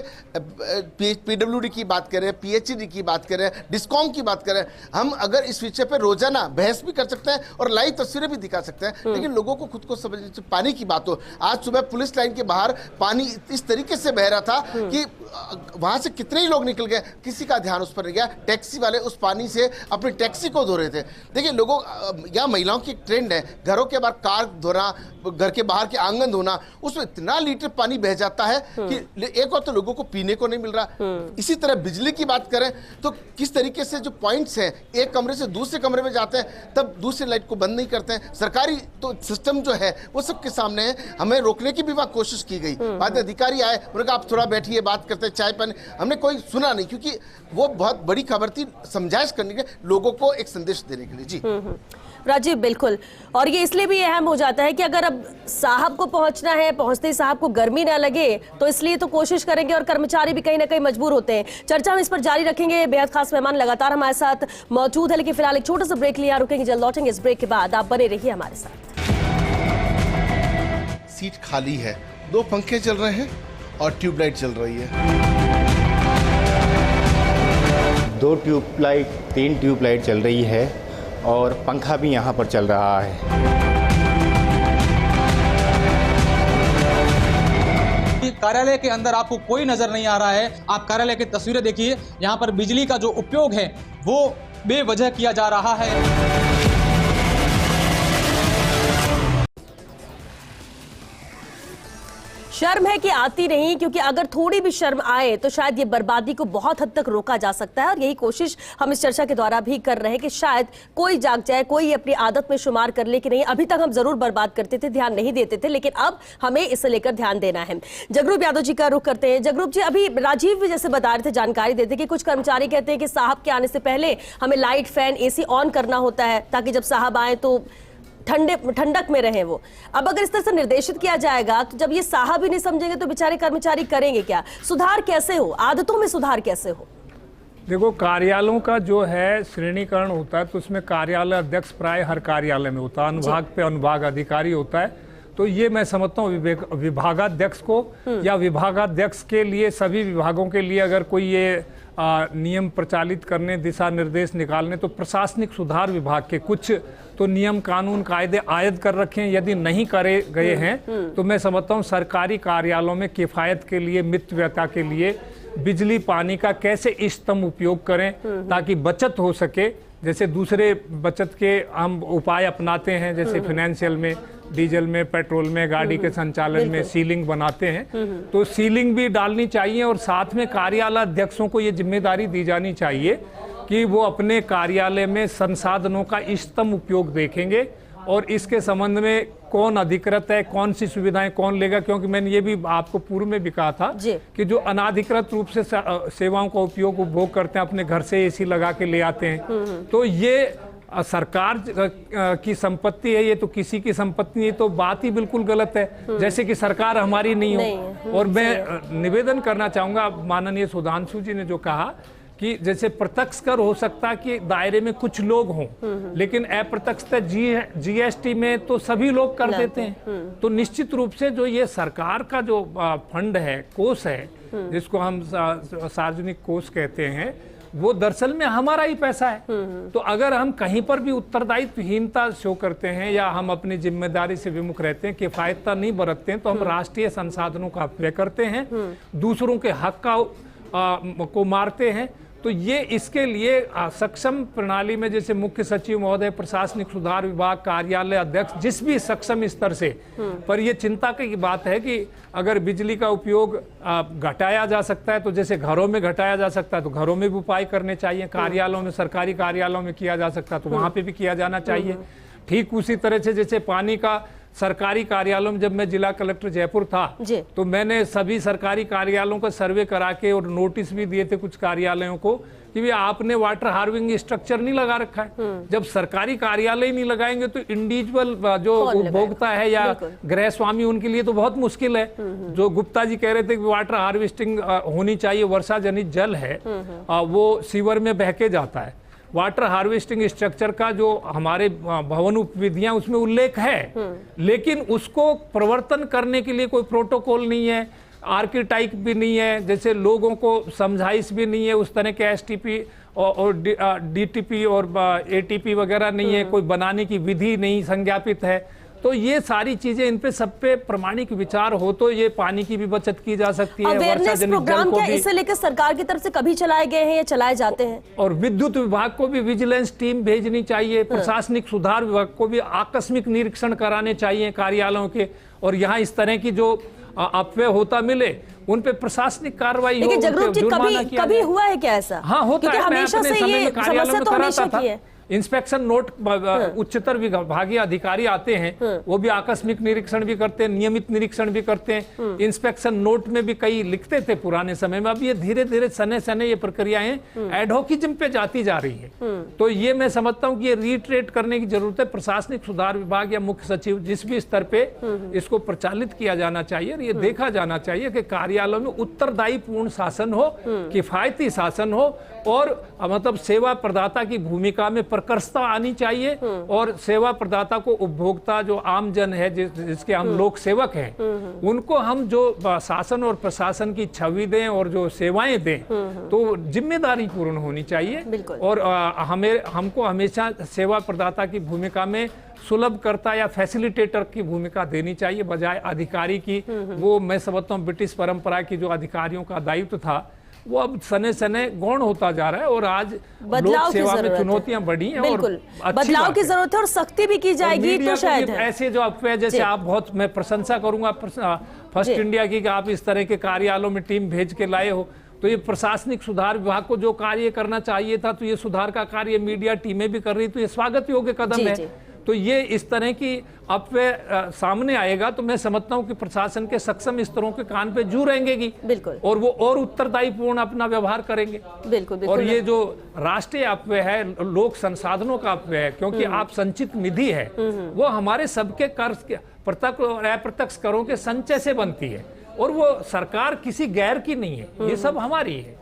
पीडब्ल्यूडी की बात करें, पीएचईडी की बात करें, डिस्कॉम की बात करें, हम अगर इस विषय पर रोजाना बहस भी कर सकते हैं और लाइव तस्वीरें भी दिखा सकते हैं, लेकिन लोगों को खुद को समझने से पानी की बात हो। आज सुबह पुलिस लाइन के बाहर पानी इस तरीके से बह रहा था कि वहां से कितने ही लोग निकल गए, किसी का ध्यान उस पर नहीं गया। टैक्सी वाले उस पानी से अपनी टैक्सी को धो रहे थे। देखिए, लोगों या महिलाओं की ट्रेंड है, घरों के बाहर कार धोना, घर के बाहर के आंगन धोना, उसमें इतना लीटर पानी बह जाता है कि एक और तो लोगों को पीने को नहीं मिल रहा। इसी तरह बिजली की बात करें तो किस तरीके से जो पॉइंट्स हैं, एक कमरे से दूसरे कमरे में जाते हैं तब दूसरी लाइट को बंद नहीं करते हैं। सरकारी तो सिस्टम जो है वो सबके सामने है, हमें रोकने की भी वहां कोशिश की गई। बाद में अधिकारी आए, उन्होंने कहा आप थोड़ा बैठिए, बात करते हैं, चाय पानी, हमने कोई सुना नहीं, क्योंकि वो बहुत बड़ी खबर थी समझाइश करने के, लोगों को एक संदेश देने के लिए। जी राजीव, बिल्कुल, और ये इसलिए भी अहम हो जाता है कि अगर अब साहब को पहुंचना है, पहुंचते ही साहब को गर्मी ना लगे, तो इसलिए तो कोशिश करेंगे, और कर्मचारी भी कहीं ना कहीं मजबूर होते हैं। चर्चा हम इस पर जारी रखेंगे, बेहद खास मेहमान लगातार हमारे साथ मौजूद है, लेकिन फिलहाल एक छोटा सा ब्रेक लिया, रुकेंगे, जल्द लौटेंगे। इस ब्रेक के बाद आप बने रहिए हमारे साथ। सीट खाली है, 2 पंखे चल रहे हैं और ट्यूबलाइट चल रही है। 2 ट्यूबलाइट 3 ट्यूबलाइट चल रही है, और पंखा भी यहाँ पर चल रहा है। कार्यालय के अंदर आपको कोई नजर नहीं आ रहा है। आप कार्यालय की तस्वीरें देखिए, यहाँ पर बिजली का जो उपयोग है वो बेवजह किया जा रहा है। शर्म है कि आती नहीं, क्योंकि अगर थोड़ी भी शर्म आए तो शायद ये बर्बादी को बहुत हद तक रोका जा सकता है, और यही कोशिश हम इस चर्चा के द्वारा भी कर रहे हैं कि शायद कोई जाग जाए, कोई अपनी आदत में शुमार कर ले कि नहीं, अभी तक हम जरूर बर्बाद करते थे, ध्यान नहीं देते थे, लेकिन अब हमें इसे लेकर ध्यान देना है। जगरूप यादव जी का रुख करते हैं। जगरूप जी, अभी राजीव भी जैसे बता रहे थे, जानकारी देते कि कुछ कर्मचारी कहते हैं कि साहब के आने से पहले हमें लाइट, फैन, एसी ऑन करना होता है, ताकि जब साहब आए तो ठंडक में रहे वो। अब अगर इस तरह से निर्देशित किया जाएगा तो जब ये साहब ही नहीं समझेंगे तो बेचारे कर्मचारी करेंगे क्या? सुधार कैसे हो, आदतों में सुधार कैसे हो? देखो, कार्यालयों का जो है श्रेणीकरण होता है तो उसमें कार्यालय अध्यक्ष प्राय हर कार्यालय में होता है, अनुभाग पे अनुभाग अधिकारी होता है। तो ये मैं समझता हूँ विभागाध्यक्ष को या विभागाध्यक्ष के लिए सभी विभागों के लिए अगर कोई ये नियम प्रचालित करने, दिशा निर्देश निकालने, तो प्रशासनिक सुधार विभाग के कुछ तो नियम कानून कायदे आयद कर रखे हैं। यदि नहीं करे गए हैं तो मैं समझता हूँ सरकारी कार्यालयों में किफ़ायत के लिए, मितव्ययता के लिए बिजली पानी का कैसे इष्टतम उपयोग करें ताकि बचत हो सके। जैसे दूसरे बचत के हम उपाय अपनाते हैं, जैसे फाइनेंशियल में, डीजल में, पेट्रोल में, गाड़ी के संचालन में सीलिंग बनाते हैं, तो सीलिंग भी डालनी चाहिए। और साथ में कार्यालय अध्यक्षों को ये जिम्मेदारी दी जानी चाहिए कि वो अपने कार्यालय में संसाधनों का इष्टतम उपयोग देखेंगे और इसके संबंध में कौन अधिकृत है, कौन सी सुविधाएं कौन लेगा। क्योंकि मैंने ये भी आपको पूर्व में भी कहा था कि जो अनाधिकृत रूप से सेवाओं का उपभोग करते हैं, अपने घर से एसी लगा के ले आते हैं, तो ये सरकार की संपत्ति है, ये तो किसी की संपत्ति नहीं, तो बात ही बिल्कुल गलत है, जैसे कि सरकार हमारी नहीं हो। और मैं निवेदन करना चाहूँगा, माननीय सुधांशु जी ने जो कहा कि जैसे प्रत्यक्ष कर हो सकता है कि दायरे में कुछ लोग हों, लेकिन अप्रत्यक्ष जीएसटी में तो सभी लोग कर देते हैं। तो निश्चित रूप से जो ये सरकार का जो फंड है, कोष है, जिसको हम सार्वजनिक कोष कहते हैं, वो दरअसल में हमारा ही पैसा है। तो अगर हम कहीं पर भी उत्तरदायित्वहीनता शो करते हैं या हम अपनी जिम्मेदारी से विमुख रहते हैं, किफायतता नहीं बरतते हैं, तो हम राष्ट्रीय संसाधनों का अपव्यय करते हैं, दूसरों के हक को मारते हैं। तो ये इसके लिए सक्षम प्रणाली में, जैसे मुख्य सचिव महोदय, प्रशासनिक सुधार विभाग, कार्यालय अध्यक्ष, जिस भी सक्षम स्तर से, पर ये चिंता की बात है कि अगर बिजली का उपयोग घटाया जा सकता है तो जैसे घरों में घटाया जा सकता है तो घरों में भी उपाय करने चाहिए, कार्यालयों में, सरकारी कार्यालयों में किया जा सकता है तो वहां पे भी किया जाना चाहिए। ठीक उसी तरह से जैसे पानी का सरकारी कार्यालयों में, जब मैं जिला कलेक्टर जयपुर था तो मैंने सभी सरकारी कार्यालयों का सर्वे करा के और नोटिस भी दिए थे कुछ कार्यालयों को कि भी आपने वाटर हार्वेस्टिंग स्ट्रक्चर नहीं लगा रखा है। जब सरकारी कार्यालय नहीं लगाएंगे तो इंडिविजुअल जो उपभोक्ता है या गृह स्वामी, उनके लिए तो बहुत मुश्किल है। जो गुप्ता जी कह रहे थे कि वाटर हार्वेस्टिंग होनी चाहिए, वर्षा जनित जल है वो सीवर में बह के जाता है। वाटर हार्वेस्टिंग स्ट्रक्चर का जो हमारे भवन उपविधियां उसमें उल्लेख है, लेकिन उसको प्रवर्तन करने के लिए कोई प्रोटोकॉल नहीं है, आर्किटाइक भी नहीं है, जैसे लोगों को समझाइश भी नहीं है, उस तरह के एसटीपी और डीटीपी और एटीपी वगैरह नहीं है, कोई बनाने की विधि नहीं संज्ञापित है। तो ये सारी चीजें, इन पे सब पे प्रमाणिक विचार हो तो ये पानी की भी बचत की जा सकती है। अवेयरनेस प्रोग्राम क्या इसे लेकर सरकार की तरफ से कभी चलाए गए हैं या चलाए जाते हैं? और विद्युत विभाग को भी विजिलेंस टीम भेजनी चाहिए, प्रशासनिक सुधार विभाग को भी आकस्मिक निरीक्षण कराने चाहिए कार्यालयों के, और यहाँ इस तरह की जो अपव्यय होता मिले उन पे प्रशासनिक कार्रवाई हो। लेकिन जगरूप जी, कभी हुआ है क्या ऐसा? हाँ, होता है। हमेशा से ये समस्या तो हमेशा की है। इंस्पेक्शन नोट उच्चतर विभागीय अधिकारी आते हैं, वो भी आकस्मिक निरीक्षण भी करते हैं, नियमित निरीक्षण भी करते हैं। इंस्पेक्शन नोट में भी कई लिखते थे पुराने समय में, अब ये धीरे धीरे सने सने ये प्रक्रियाएं एडहोकिज्म पे जाती जा रही है। तो ये मैं समझता हूँ कि ये रीट्रेट करने की जरूरत है। प्रशासनिक सुधार विभाग या मुख्य सचिव जिस भी स्तर पे इसको प्रचालित किया जाना चाहिए और ये देखा जाना चाहिए कि कार्यालयों में उत्तरदायी पूर्ण शासन हो, किफायती शासन हो, और मतलब सेवा प्रदाता की भूमिका में प्रकर्षता आनी चाहिए, और सेवा प्रदाता को उपभोक्ता जो आम जन है, जिसके हम लोक सेवक हैं, उनको हम जो शासन और प्रशासन की छवि दें और जो सेवाएं दें, तो जिम्मेदारी पूर्ण होनी चाहिए। और हमको हमेशा सेवा प्रदाता की भूमिका में सुलभकर्ता या फैसिलिटेटर की भूमिका देनी चाहिए बजाय अधिकारी की। वो मैं समझता हूँ ब्रिटिश परंपरा की जो अधिकारियों का दायित्व था वो अब सने सने गौण होता जा रहा है, और आज लोक सेवा में चुनौतियां बढ़ी हैं। बिल्कुल, बदलाव की जरूरत है और सख्ती भी की जाएगी तो शायद ऐसे जो अपव्यय, जैसे आप बहुत, मैं प्रशंसा करूंगा फर्स्ट इंडिया की कि आप इस तरह के कार्यालयों में टीम भेज के लाए हो। तो ये प्रशासनिक सुधार विभाग को जो कार्य करना चाहिए था, तो ये सुधार का कार्य मीडिया टीमें भी कर रही, तो ये स्वागत योग्य कदम है। तो ये इस तरह की अपव्यय सामने आएगा तो मैं समझता हूं कि प्रशासन के सक्षम स्तरों के कान पे जू रहेंगी, बिल्कुल, और वो और उत्तरदायी पूर्ण अपना व्यवहार करेंगे। बिल्कुल, बिल्कुल। और ये जो राष्ट्रीय अपव्यय है, लोक संसाधनों का अपव्यय है, क्योंकि आप संचित निधि है वो हमारे सबके कर, प्रत्यक्ष और अप्रत्यक्ष करों के संचय से बनती है, और वो सरकार किसी गैर की नहीं है, ये सब हमारी है।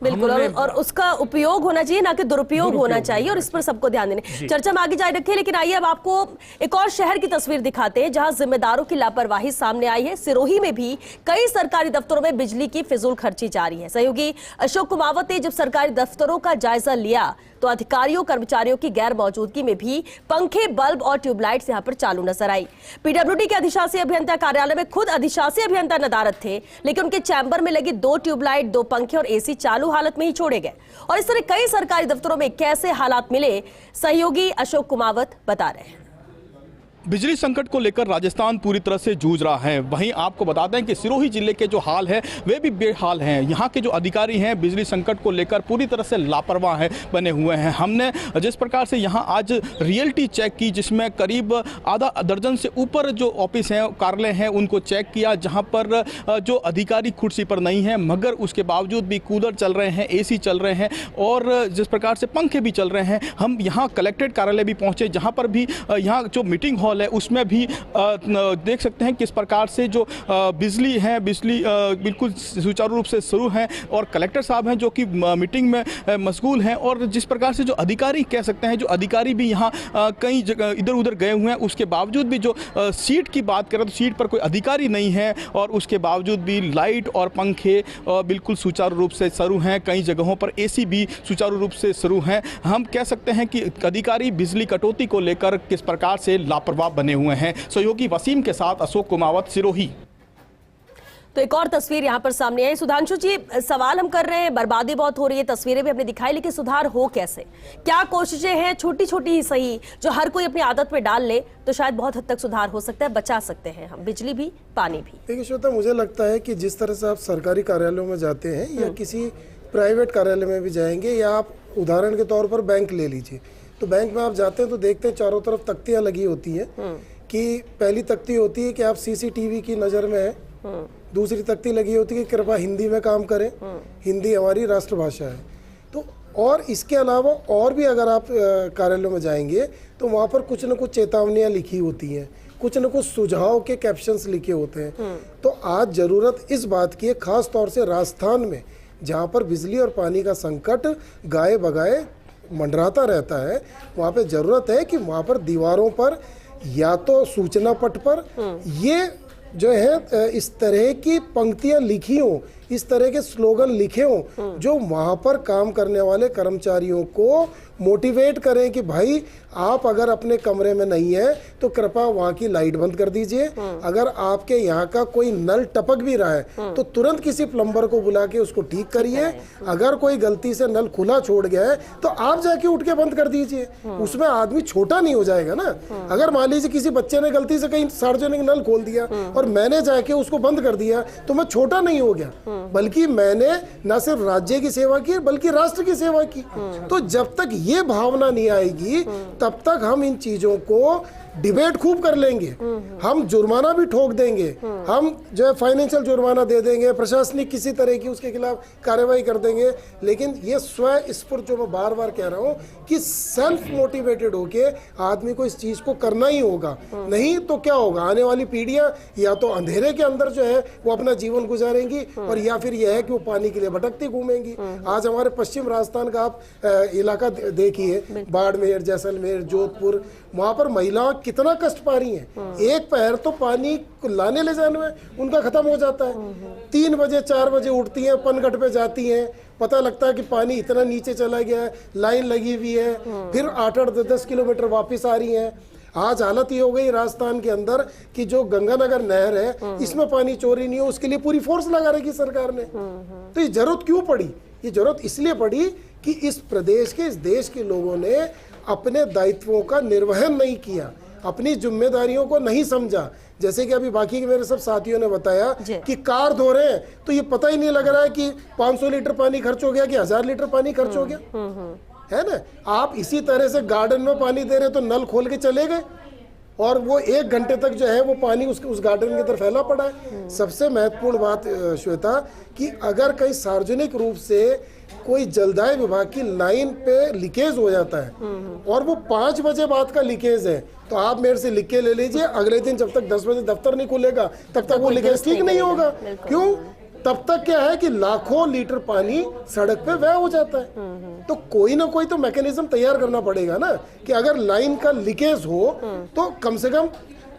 बिल्कुल, हमने- और उसका उपयोग होना चाहिए, ना कि दुरुपयोग होना चाहिए, और इस पर सबको ध्यान देने। चर्चा में आगे जारी रखें, लेकिन आइए अब आपको एक और शहर की तस्वीर दिखाते हैं जहां जिम्मेदारों की लापरवाही सामने आई है। सिरोही में भी कई सरकारी दफ्तरों में बिजली की फिजूल खर्ची जारी है। सहयोगी अशोक कुमावत ने जब सरकारी दफ्तरों का जायजा लिया तो अधिकारियों कर्मचारियों की गैर मौजूदगी में भी पंखे, बल्ब और ट्यूबलाइट्स यहां पर चालू नजर आई। पीडब्ल्यूडी के अधिशासी अभियंता कार्यालय में खुद अधिशासी अभियंता नदारत थे, लेकिन उनके चैम्बर में लगी 2 ट्यूबलाइट, 2 पंखे और एसी चालू हालत में ही छोड़े गए। और इस तरह कई सरकारी दफ्तरों में कैसे हालात मिले, सहयोगी अशोक कुमावत बता रहे हैं। बिजली संकट को लेकर राजस्थान पूरी तरह से जूझ रहा है। वहीं आपको बता दें कि सिरोही जिले के जो हाल है वे भी बेहाल हैं। यहाँ के जो अधिकारी हैं बिजली संकट को लेकर पूरी तरह से लापरवाह है बने हुए हैं। हमने जिस प्रकार से यहाँ आज रियलिटी चेक की, जिसमें करीब आधा दर्जन से ऊपर जो ऑफिस हैं, कार्यालय हैं, उनको चेक किया, जहाँ पर जो अधिकारी कुर्सी पर नहीं है, मगर उसके बावजूद भी कूलर चल रहे हैं, AC चल रहे हैं और जिस प्रकार से पंखे भी चल रहे हैं। हम यहाँ कलेक्ट्रेट कार्यालय भी पहुँचे, जहाँ पर भी यहाँ जो मीटिंग हॉल है उसमें भी देख सकते हैं किस प्रकार से जो बिजली बिल्कुल सुचारू रूप से शुरू है और कलेक्टर साहब हैं जो कि मीटिंग में मशगूल हैं। और जिस प्रकार से जो अधिकारी कह सकते हैं, जो अधिकारी भी यहाँ कई जगह इधर उधर गए हुए हैं, उसके बावजूद भी जो सीट की बात करें तो सीट पर कोई अधिकारी नहीं है और उसके बावजूद भी लाइट और पंखे बिल्कुल सुचारू रूप से शुरू हैं। कई जगहों पर AC भी सुचारू रूप से शुरू हैं। हम कह सकते हैं कि अधिकारी बिजली कटौती को लेकर किस प्रकार से लापरवाह बने हुए हैं। सहयोगी वसीम के साथ अशोक कुमावत, सिरोही। तो एक और तस्वीर यहां पर सामने आई। सुधांशु जी, सवाल हम कर रहे हैं, बर्बादी बहुत हो रही है, तस्वीरें भी हमने दिखाई, लेकिन सुधार हो कैसे? क्या कोशिशें हैं, छोटी छोटी ही सही, जो हर कोई अपनी आदत में डाल ले तो शायद बहुत हद तक सुधार हो सकता है, बचा सकते हैं हम बिजली भी, पानी भी। देखिए श्वेता, मुझे लगता है कि जिस तरह से आप सरकारी कार्यालयों में जाते हैं या किसी प्राइवेट कार्यालय में भी जाएंगे, या आप उदाहरण के तौर पर बैंक ले लीजिए, तो बैंक में आप जाते हैं तो देखते हैं चारों तरफ तख्तियां लगी होती हैं कि पहली तख्ती होती है कि आप CCTV की नज़र में हैं, दूसरी तख्ती लगी होती है कि कृपया हिंदी में काम करें, हिंदी हमारी राष्ट्रभाषा है। तो और इसके अलावा और भी अगर आप कार्यालयों में जाएंगे तो वहाँ पर कुछ न कुछ चेतावनियाँ लिखी होती हैं, कुछ न कुछ सुझाव के कैप्शंस लिखे होते हैं। तो आज ज़रूरत इस बात की है, ख़ास तौर से राजस्थान में जहाँ पर बिजली और पानी का संकट गाए बगाए मंडराता रहता है, वहाँ पे ज़रूरत है कि वहाँ पर दीवारों पर या तो सूचना पट पर ये जो है इस तरह की पंक्तियां लिखी हों, इस तरह के स्लोगन लिखे हों जो वहाँ पर काम करने वाले कर्मचारियों को मोटिवेट करें कि भाई आप अगर अपने कमरे में नहीं है तो कृपया वहाँ की लाइट बंद कर दीजिए। अगर आपके यहाँ का कोई नल टपक भी रहा है तो तुरंत किसी प्लम्बर को बुला के उसको ठीक करिए। अगर कोई गलती से नल खुला छोड़ गया है तो आप जाके उठ के बंद कर दीजिए। उसमें आदमी छोटा नहीं हो जाएगा ना। अगर मान लीजिए किसी बच्चे ने गलती से कहीं सार्वजनिक नल खोल दिया और मैंने जाके उसको बंद कर दिया तो मैं छोटा नहीं हो गया, बल्कि मैंने न सिर्फ राज्य की सेवा की बल्कि राष्ट्र की सेवा की। तो जब तक ये भावना नहीं आएगी तब तक हम इन चीजों को डिबेट खूब कर लेंगे, हम जुर्माना भी ठोक देंगे, हम जो है फाइनेंशियल जुर्माना दे देंगे, प्रशासनिक किसी तरह की उसके खिलाफ कार्रवाई कर देंगे, लेकिन ये स्वस्फूर्त जो मैं बार बार कह रहा हूँ कि सेल्फ मोटिवेटेड होके आदमी को इस चीज को करना ही होगा। नहीं तो क्या होगा, आने वाली पीढ़ियां या तो अंधेरे के अंदर जो है वो अपना जीवन गुजारेंगी और या फिर यह है कि वो पानी के लिए भटकती घूमेंगी। आज हमारे पश्चिम राजस्थान का आप इलाका देखिए, बाड़मेर, जैसलमेर, जोधपुर, वहां पर महिलाओं कितना कष्ट पा रही हैं। एक पैर तो पानी लाने ले जाने में उनका खत्म हो जाता है। 3 बजे 4 बजे उठती हैं, पनघट पे जाती हैं, पता लगता है कि पानी इतना नीचे चला गया है, लाइन लगी हुई है, फिर 8-10 किलोमीटर वापस आ रही हैं। आज हालत ये हो गई राजस्थान के अंदर कि जो गंगानगर नहर है इसमें पानी चोरी नहीं हो, उसके लिए पूरी फोर्स लगा रखी सरकार ने। तो ये जरूरत क्यों पड़ी? ये जरूरत इसलिए पड़ी कि इस प्रदेश के, इस देश के लोगों ने अपने दायित्वों का निर्वहन नहीं किया, अपनी जिम्मेदारियों को नहीं समझा। जैसे कि अभी बाकी के मेरे सब साथियों ने बताया कि कार धो रहे हैं तो ये पता ही नहीं लग रहा है कि 500 लीटर पानी खर्च हो गया कि 1000 लीटर पानी खर्च हो गया, है ना। आप इसी तरह से गार्डन में पानी दे रहे तो नल खोल के चले गए और वो 1 घंटे तक जो है वो पानी उस गार्डन की तरफ फैला पड़ा है। सबसे महत्वपूर्ण बात श्वेता कि अगर कहीं सार्वजनिक रूप से कोई जलदाय विभाग की लाइन पे लीकेज हो जाता है और वो 5 बजे बाद का लीकेज है तो आप मेरे से लिख के ले लीजिए, अगले दिन जब तक 10 बजे दफ्तर नहीं खुलेगा तब तक वो लीकेज ठीक नहीं होगा। क्यों? तब तक क्या है कि लाखों लीटर पानी सड़क पे व्यय हो जाता है। तो कोई ना कोई तो मैकेनिज्म तैयार करना पड़ेगा ना, कि अगर लाइन का लीकेज हो तो कम से कम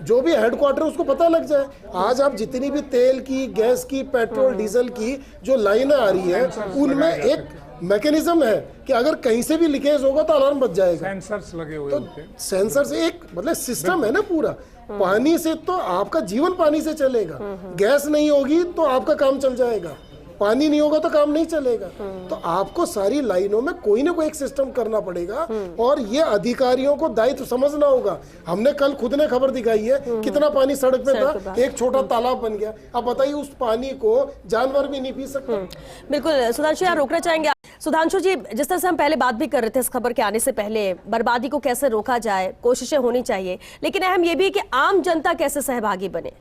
जो भी हेडक्वार्टर उसको पता लग जाए। आज आप जितनी भी तेल की, गैस की, पेट्रोल डीजल की जो लाइनें आ रही है, उनमें एक मैकेनिज्म है कि अगर कहीं से भी लीकेज होगा तो अलार्म बज जाएगा। सेंसर्स लगे हुए तो सेंसर से एक मतलब सिस्टम है ना पूरा। पानी से तो आपका जीवन पानी से चलेगा। गैस नहीं होगी तो आपका काम चल जाएगा, पानी नहीं होगा तो काम नहीं चलेगा। तो आपको सारी लाइनों में कोई ना कोई एक सिस्टम करना पड़ेगा, और ये अधिकारियों को दायित्व समझना होगा। हमने कल खुद ने खबर दिखाई है कितना पानी सड़क पे था, एक छोटा तालाब बन गया। अब बताइए उस पानी को जानवर भी नहीं पी सकते। बिल्कुल सुधांशु, यहाँ रोकना चाहेंगे। सुधांशु जी, जिस तरह से हम पहले बात भी कर रहे थे इस खबर के आने से पहले, बर्बादी को कैसे रोका जाए, कोशिशें होनी चाहिए, लेकिन अहम ये भी कि आम जनता कैसे सहभागी बने।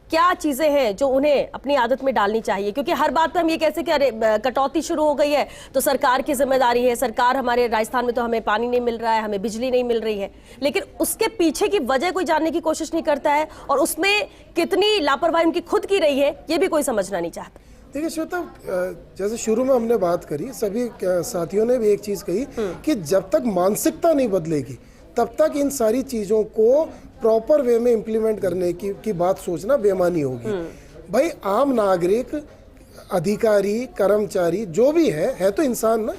क्या चीजें हैं जो उन्हें अपनी आदत में डालनी चाहिए? क्योंकि हर बात पे हम ये कैसे कि अरे कटौती शुरू हो गई है तो सरकार की जिम्मेदारी है, सरकार, हमारे राजस्थान में तो हमें पानी नहीं मिल रहा है, हमें बिजली नहीं मिल रही है, लेकिन उसके पीछे की वजह कोई जानने की कोशिश नहीं करता है, और उसमें कितनी लापरवाही उनकी खुद की रही है ये भी कोई समझना नहीं चाहता। देखिए श्वेता, जैसे शुरू में हमने बात करी, सभी साथियों ने भी एक चीज कही कि जब तक मानसिकता नहीं बदलेगी तब तक इन सारी चीजों को प्रॉपर वे में इम्प्लीमेंट करने की बात सोचना बेमानी होगी। भाई आम नागरिक, अधिकारी, कर्मचारी जो भी है तो इंसान ना।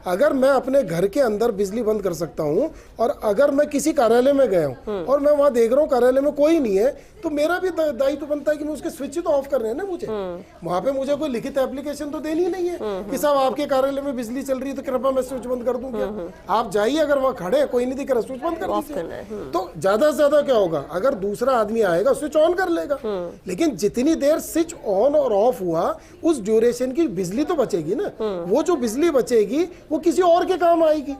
अगर मैं अपने घर के अंदर बिजली बंद कर सकता हूँ, और अगर मैं किसी कार्यालय में गया हूँ और मैं वहां देख रहा हूँ कार्यालय में कोई नहीं है, तो मेरा भी दायित्व बनता है कि मैं उसके स्विच तो ऑफ करने हैं ना मुझे। वहां पे मुझे कोई लिखित एप्लीकेशन तो देनी नहीं है कि साहब आपके कार्यालय में बिजली चल रही है तो कृपया मैं स्विच बंद कर दूं क्या। आप जाइए, अगर वहां खड़े कोई नहीं दिख रहा, स्विच बंद कर दीजिए। तो ज्यादा से ज्यादा क्या होगा, अगर दूसरा आदमी आएगा स्विच ऑन कर लेगा। लेकिन जितनी देर स्विच ऑन और ऑफ हुआ उस ड्यूरेशन की बिजली तो बचेगी ना। वो जो बिजली बचेगी वो किसी और के काम आएगी।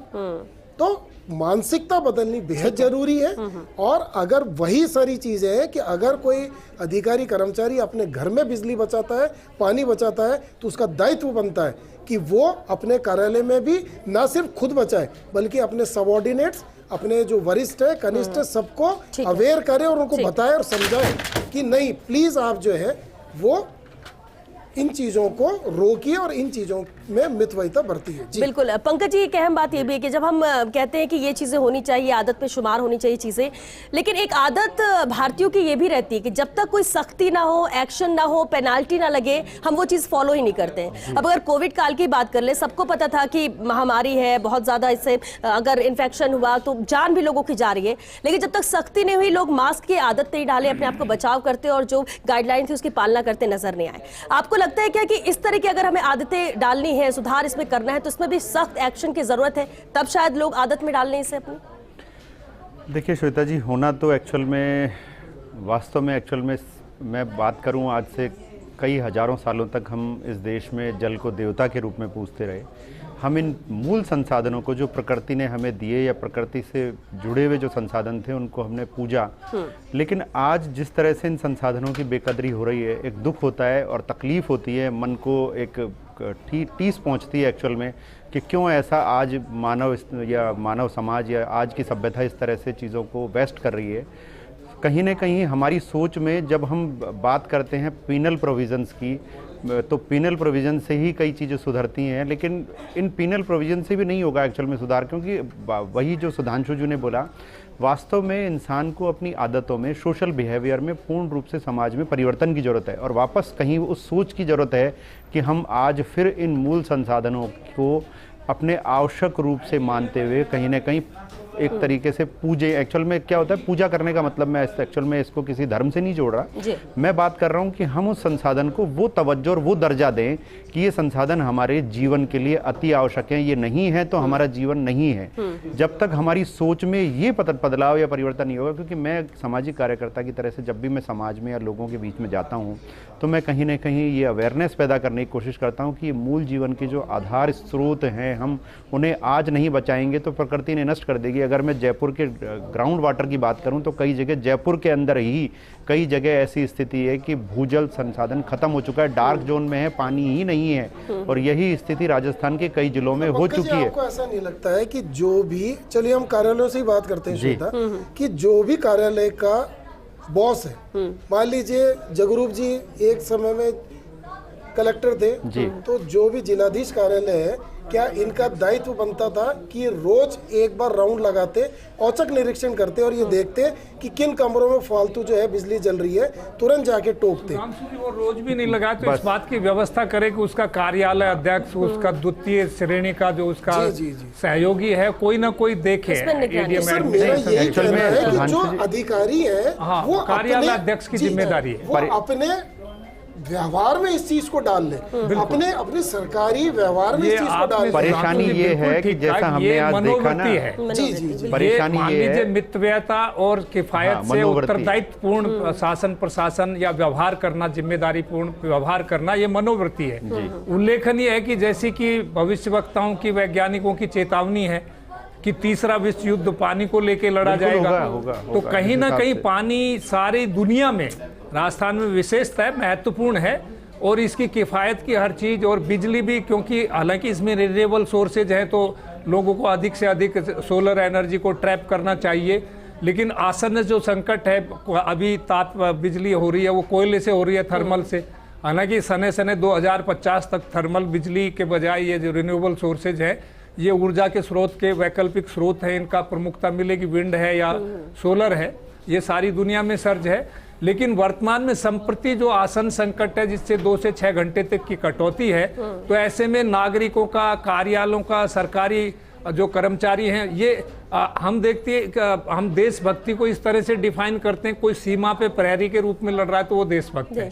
तो मानसिकता बदलनी बेहद जरूरी है। और अगर वही सारी चीजें हैं कि अगर कोई अधिकारी कर्मचारी अपने घर में बिजली बचाता है, पानी बचाता है, तो उसका दायित्व बनता है कि वो अपने कार्यालय में भी ना सिर्फ खुद बचाए बल्कि अपने सबऑर्डिनेट्स, अपने जो वरिष्ठ है, कनिष्ठ है, सबको अवेयर करे और उनको बताए और समझाए कि नहीं प्लीज आप जो है वो इन चीजों को रोकिए और इन चीजों में मितव्ययिता बढ़ती है। बिल्कुल पंकज जी, एक अहम बात ये भी है कि जब हम कहते हैं कि ये चीजें होनी चाहिए, आदत में शुमार होनी चाहिए चीजें, लेकिन एक आदत भारतीयों की ये भी रहती है कि जब तक कोई सख्ती ना हो, एक्शन ना हो, पेनाल्टी ना लगे, हम वो चीज फॉलो ही नहीं करते हैं। अब अगर कोविड काल की बात कर ले, सबको पता था कि महामारी है, बहुत ज्यादा इससे अगर इन्फेक्शन हुआ तो जान भी लोगों की जा रही है, लेकिन जब तक सख्ती नहीं हुई, लोग मास्क की आदत नहीं डाले, अपने आप को बचाव करते और जो गाइडलाइन थी उसकी पालना करते नजर नहीं आए। आपको लगता है क्या कि इस तरह की अगर हमें आदतें डालनी है, सुधार इसमें करना है, तो इसमें भी सख्त एक्शन की जरूरत है, तब शायद लोग आदत में डालने इसे अपनी? देखिए श्वेता जी, होना तो एक्चुअल में, वास्तव में एक्चुअल में मैं बात करूं, आज से कई हजारों सालों तक हम इस देश में जल को देवता के रूप में पूजते रहे। हम इन मूल संसाधनों को जो प्रकृति ने हमें दिए या प्रकृति से जुड़े हुए जो संसाधन थे उनको हमने पूजा। लेकिन आज जिस तरह से इन संसाधनों की बेकदरी हो रही है, एक दुख होता है और तकलीफ होती है, मन को एक ठीस पहुंचती है एक्चुअल में कि क्यों ऐसा आज मानव समाज या आज की सभ्यता इस तरह से चीज़ों को वेस्ट कर रही है। कहीं ना कहीं हमारी सोच में जब हम बात करते हैं पीनल प्रोविजंस की, तो पीनल प्रोविज़न से ही कई चीज़ें सुधरती हैं, लेकिन इन पीनल प्रोविज़न से भी नहीं होगा एक्चुअल में सुधार, क्योंकि वही जो सुधांशु जी ने बोला, वास्तव में इंसान को अपनी आदतों में, सोशल बिहेवियर में पूर्ण रूप से समाज में परिवर्तन की ज़रूरत है, और वापस कहीं उस सोच की ज़रूरत है कि हम आज फिर इन मूल संसाधनों को अपने आवश्यक रूप से मानते हुए कहीं ना कहीं एक तरीके से पूजे। एक्चुअल में क्या होता है, पूजा करने का मतलब मैं एक्चुअल में इसको किसी धर्म से नहीं जोड़ रहा, मैं बात कर रहा हूँ कि हम उस संसाधन को वो तवज्जो और वो दर्जा दें कि ये संसाधन हमारे जीवन के लिए अति आवश्यक है, ये नहीं है तो हमारा जीवन नहीं है। जब तक हमारी सोच में ये बदलाव या परिवर्तन नहीं होगा, क्योंकि मैं सामाजिक कार्यकर्ता की तरह से जब भी मैं समाज में या लोगों के बीच में जाता हूँ तो मैं कहीं ना कहीं ये अवेयरनेस पैदा करने की कोशिश करता हूँ कि मूल जीवन के जो आधार स्रोत हैं, हम उन्हें आज नहीं बचाएंगे तो प्रकृति ने नष्ट कर देगी। अगर मैं जयपुर के ग्राउंड वाटर की बात करूं तो कई जगह जयपुर के अंदर ही कई जगह ऐसी स्थिति है कि भूजल संसाधन खत्म हो चुका है, डार्क जोन में है, पानी ही नहीं है, और यही स्थिति राजस्थान के कई जिलों में हो चुकी है। आपको ऐसा नहीं लगता है कि जो भी, चलिए हम कार्यालयों से ही बात करते हैं श्वेता, कि जो भी कार्यालय का बॉस है, मान लीजिए जगरूप जी एक समय में कलेक्टर थे, जी। तो जो भी जिलाधीश कार्यालय है, क्या इनका दायित्व बनता था कि रोज एक बार राउंड लगाते, औचक निरीक्षण करते और ये देखते कि किन कमरों में फालतू जो है बिजली जल रही है, तुरंत जाके टोकते। वो रोज भी नहीं लगाए तो इस बात की व्यवस्था करे कि उसका कार्यालय अध्यक्ष, उसका द्वितीय श्रेणी का जो उसका सहयोगी है, कोई ना कोई देखे। सर मेरा यही कहना है कि जो अधिकारी है वो कार्यालय अध्यक्ष की जिम्मेदारी है, वो अपने व्यवहार में इस चीज को डाल ले, अपने सरकारी व्यवहार में इस चीज को डाल ले। परेशानी ये है कि जैसा हमने आज देखा ना, जी, परेशानी ये है, मितव्ययता और किफायत से उत्तरदायित्व पूर्ण शासन प्रशासन या व्यवहार करना, जिम्मेदारी पूर्ण व्यवहार करना, ये मनोवृत्ति है। उल्लेखनीय है कि जैसे कि भविष्यवक्ताओं की, वैज्ञानिकों की चेतावनी है कि तीसरा विश्व युद्ध पानी को लेकर लड़ा जाएगा, तो कहीं ना कहीं पानी सारी दुनिया में, राजस्थान में विशेषता है, महत्वपूर्ण है और इसकी किफ़ायत की हर चीज़, और बिजली भी, क्योंकि हालांकि इसमें रिन्यूएबल सोर्सेज हैं तो लोगों को अधिक से अधिक सोलर एनर्जी को ट्रैप करना चाहिए, लेकिन आसन्न जो संकट है अभी बिजली हो रही है वो कोयले से हो रही है, थर्मल से। हालांकि सने 2050 तक थर्मल बिजली के बजाय ये जो रिन्यूएबल सोर्सेज है, ये ऊर्जा के स्रोत के वैकल्पिक स्रोत हैं, इनका प्रमुखता मिलेगी, विंड है या सोलर है, ये सारी दुनिया में सर्ज है। लेकिन वर्तमान में संप्रति जो आसन संकट है जिससे 2 से 6 घंटे तक की कटौती है, तो ऐसे में नागरिकों का, कार्यालयों का, सरकारी जो कर्मचारी हैं, ये हम देखते हैं, हम देशभक्ति को इस तरह से डिफाइन करते हैं, कोई सीमा पे प्रहरी के रूप में लड़ रहा है तो वो देशभक्त है।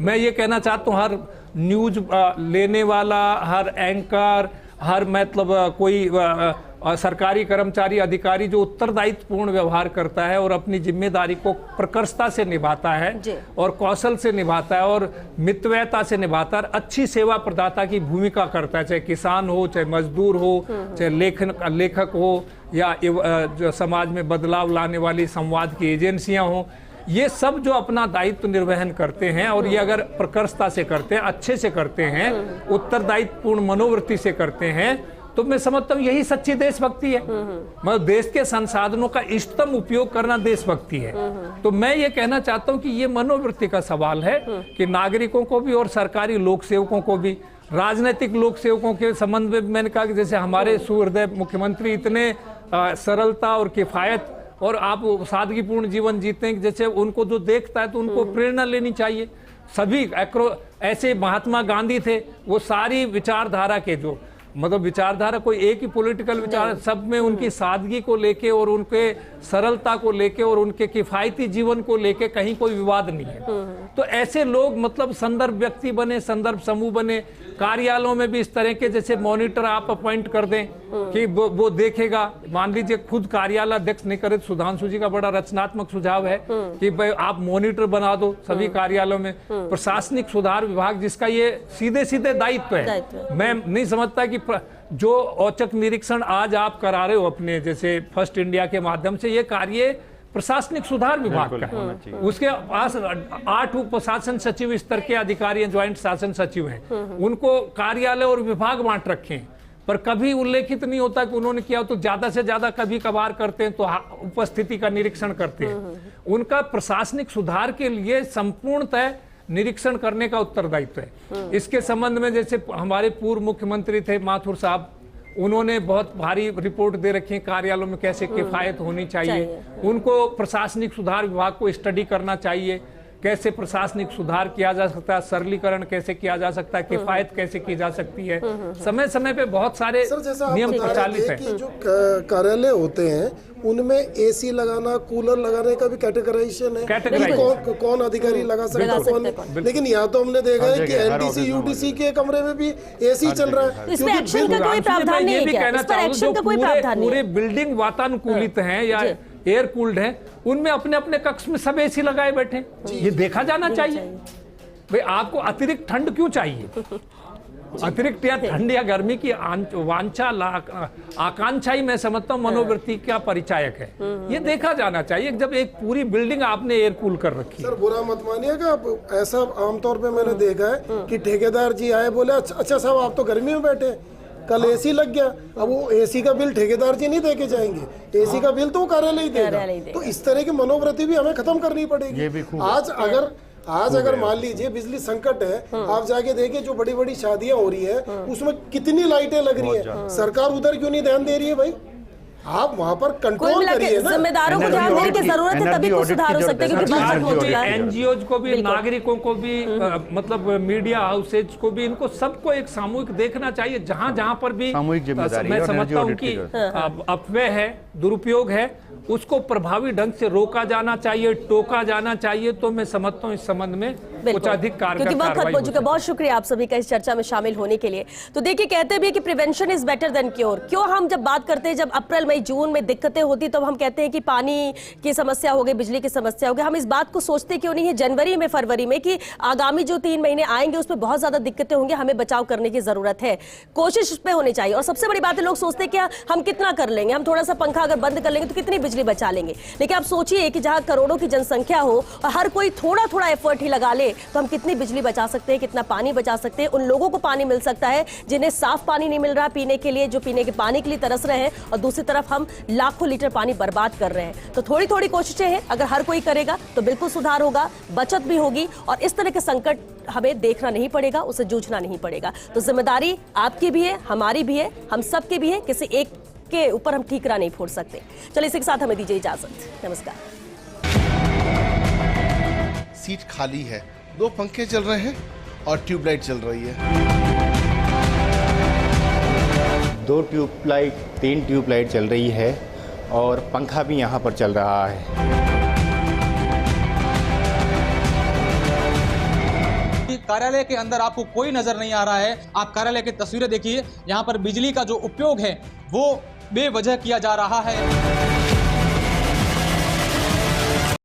मैं ये कहना चाहता हूँ, हर न्यूज लेने वाला, हर एंकर, हर मतलब कोई सरकारी कर्मचारी, अधिकारी जो उत्तरदायित्वपूर्ण व्यवहार करता है और अपनी जिम्मेदारी को प्रकर्षता से निभाता है और कौशल से निभाता है और मितव्ययता से निभाता है, अच्छी सेवा प्रदाता की भूमिका करता है, चाहे किसान हो, चाहे मजदूर हो, चाहे लेखक हो, या जो समाज में बदलाव लाने वाली संवाद की एजेंसियां हो, ये सब जो अपना दायित्व निर्वहन करते हैं और ये अगर प्रकर्षता से करते हैं, अच्छे से करते हैं, उत्तरदायित्वपूर्ण मनोवृत्ति से करते हैं, तो मैं समझता हूँ यही सच्ची देशभक्ति है। मतलब देश के संसाधनों का इष्टतम उपयोग करना देशभक्ति है। तो मैं ये कहना चाहता हूँ कि ये मनोवृत्ति का सवाल है कि नागरिकों को भी और सरकारी लोक सेवकों को भी, राजनीतिक लोक सेवकों के संबंध में मैंने कहा कि जैसे हमारे सुहृदय मुख्यमंत्री इतने सरलता और किफायत और आप सादगीपूर्ण जीवन जीते हैं, जैसे उनको जो देखता है तो उनको प्रेरणा लेनी चाहिए। सभी ऐसे महात्मा गांधी थे, वो सारी विचारधारा के जो मतलब विचारधारा कोई एक ही पॉलिटिकल विचार, सब में उनकी सादगी को लेके और उनके सरलता को लेके और उनके किफायती जीवन को लेके कहीं कोई विवाद नहीं है। तो ऐसे लोग मतलब संदर्भ व्यक्ति बने, संदर्भ समूह बने। कार्यालयों में भी इस तरह के जैसे मॉनिटर आप अपॉइंट कर दें कि वो देखेगा, मान लीजिए खुद कार्यालय अध्यक्ष नहीं करे, सुधांशु जी का बड़ा रचनात्मक सुझाव है कि भाई आप मॉनिटर बना दो सभी कार्यालयों में। प्रशासनिक सुधार विभाग जिसका ये सीधे सीधे दायित्व है, मैं नहीं समझता कि जो औचक निरीक्षण आज आप करा रहे हो अपने जैसे फर्स्ट इंडिया के माध्यम से, ये कार्य प्रशासनिक सुधार विभाग का है। उसके पास 8 उप शासन सचिव स्तर के अधिकारी, ज्वाइंट शासन सचिव हैं, उनको कार्यालय और विभाग बांट रखे हैं, पर कभी उल्लेखित नहीं होता कि उन्होंने किया। तो ज्यादा से ज्यादा कभी कभार करते हैं तो उपस्थिति का निरीक्षण करते हैं। उनका प्रशासनिक सुधार के लिए संपूर्णतः निरीक्षण करने का उत्तरदायित्व है। इसके संबंध में जैसे हमारे पूर्व मुख्यमंत्री थे माथुर साहब, उन्होंने बहुत भारी रिपोर्ट दे रखी है कार्यालयों में कैसे किफायत होनी चाहिए। उनको प्रशासनिक सुधार विभाग को स्टडी करना चाहिए, कैसे प्रशासनिक सुधार किया जा सकता है, सरलीकरण कैसे किया जा सकता है, किफायत कैसे की जा सकती है। समय समय पे बहुत सारे नियम प्रचलित हैं। जो कार्यालय होते हैं उनमें एसी लगाना, कूलर लगाने का भी कैटेगराइजेशन है, कौन अधिकारी लगा सकता है, कौन। लेकिन यहाँ तो हमने देखा है कि एनटीसी यूटीसी के कमरे में भी एसी चल रहा है। इसमें एक्शन का कोई प्रावधान नहीं है, इस पर एक्शन का कोई प्रावधान नहीं है। पूरे बिल्डिंग वातानुकूलित हैं या एयर कूल्ड हैं, उनमें अपने अपने कक्ष में सब एसी लगाए बैठे, ये देखा जाना चाहिए। भाई आपको अतिरिक्त ठंड क्यों चाहिए? अतिरिक्त या ठंड या गर्मी की वांछा, आकांक्षा ही मैं समझता हूँ मनोवृत्ति का परिचायक है। ये देखा जाना चाहिए। जब एक पूरी बिल्डिंग आपने एयर कूल कर रखी है। सर बुरा मत मानिएगा, ऐसा आमतौर पे मैंने देखा है कि ठेकेदार जी आए, बोले अच्छा साहब आप तो गर्मी में बैठे, कल एसी लग गया। अब वो एसी का बिल ठेकेदार जी नहीं देके जाएंगे, एसी का बिल तो कार्यालय ही देगा। तो इस तरह की मनोवृत्ति भी हमें खत्म करनी पड़ेगी। आज अगर आज अगर मान लीजिए बिजली संकट है, आप जाके देखिए जो बड़ी बड़ी शादियां हो रही है उसमें कितनी लाइटें लग रही है, सरकार उधर क्यों नहीं ध्यान दे रही है भाई? आप वहाँ पर कंट्रोल करिए ना। जिम्मेदारों को ध्यान देने की जरूरत है, तभी कुछ सुधार हो सकते हैं, क्योंकि बजट हो चुका है। एनजीओज को भी, नागरिकों को भी, मतलब मीडिया हाउसेज को भी, इनको सबको एक सामूहिक देखना चाहिए। जहां जहां पर भी मैं समझता हूं कि अफवाह है, दुरुपयोग है, उसको प्रभावी ढंग से रोका जाना चाहिए, टोका जाना चाहिए। तो मैं समझता हूँ इस संबंध में कुछ अधिक कारगर क्योंकि वक्त खत्म हो चुका है। बहुत शुक्रिया आप सभी का इस चर्चा में शामिल होने के लिए। तो देखिए, कहते भी है कि prevention is better than cure. क्यों हम जब बात करते हैं, जब अप्रैल मई जून में दिक्कतें होती, तब हम कहते हैं कि पानी की समस्या हो गई, बिजली की समस्या हो गई, हम इस बात को सोचते क्यों नहीं है जनवरी में, फरवरी में, कि आगामी जो 3 महीने आएंगे उसमें बहुत ज्यादा दिक्कतें होंगी, हमें बचाव करने की जरूरत है। कोशिश उस पर होनी चाहिए। और सबसे बड़ी बात है, लोग सोचते हैं कि हम कितना कर लेंगे, हम थोड़ा सा पंखा अगर बंद कर लेंगे तो कितनी बिजली बचा लेंगे। लेकिन आप सोचिए कि जहां करोड़ों की जनसंख्या हो और हर कोई थोड़ा थोड़ा एफर्ट ही लगा ले, तो हम कितनी बिजली बचा सकते हैं, कितना पानी बचा सकते हैं। उन लोगों को पानी मिल सकता है जिन्हें साफ पानी नहीं मिल रहा पीने के लिए, जो पीने के पानी के लिए तरस रहे हैं, और दूसरी तरफ हम लाखों लीटर पानी बर्बाद कर रहे हैं। तो थोड़ी थोड़ी कोशिशें हैं, अगर हर कोई करेगा तो बिल्कुल सुधार होगा, बचत भी होगी, और इस तरह के संकट हमें देखना नहीं पड़ेगा, उसे जूझना नहीं पड़ेगा। तो जिम्मेदारी आपकी भी है, हमारी भी है, हम सबकी भी है। किसी एक के ऊपर हम ठीकरा नहीं फोड़ सकते। चलिए, इसी के साथ हमें दीजिए इजाजत। नमस्कार। सीट खाली है, 2 पंखे चल रहे हैं और ट्यूबलाइट चल रही है। 2 ट्यूबलाइट 3 ट्यूबलाइट चल रही है और पंखा भी यहाँ पर चल रहा है। कार्यालय के अंदर आपको कोई नजर नहीं आ रहा है। आप कार्यालय की तस्वीरें देखिए, यहाँ पर बिजली का जो उपयोग है वो बेवजह किया जा रहा है।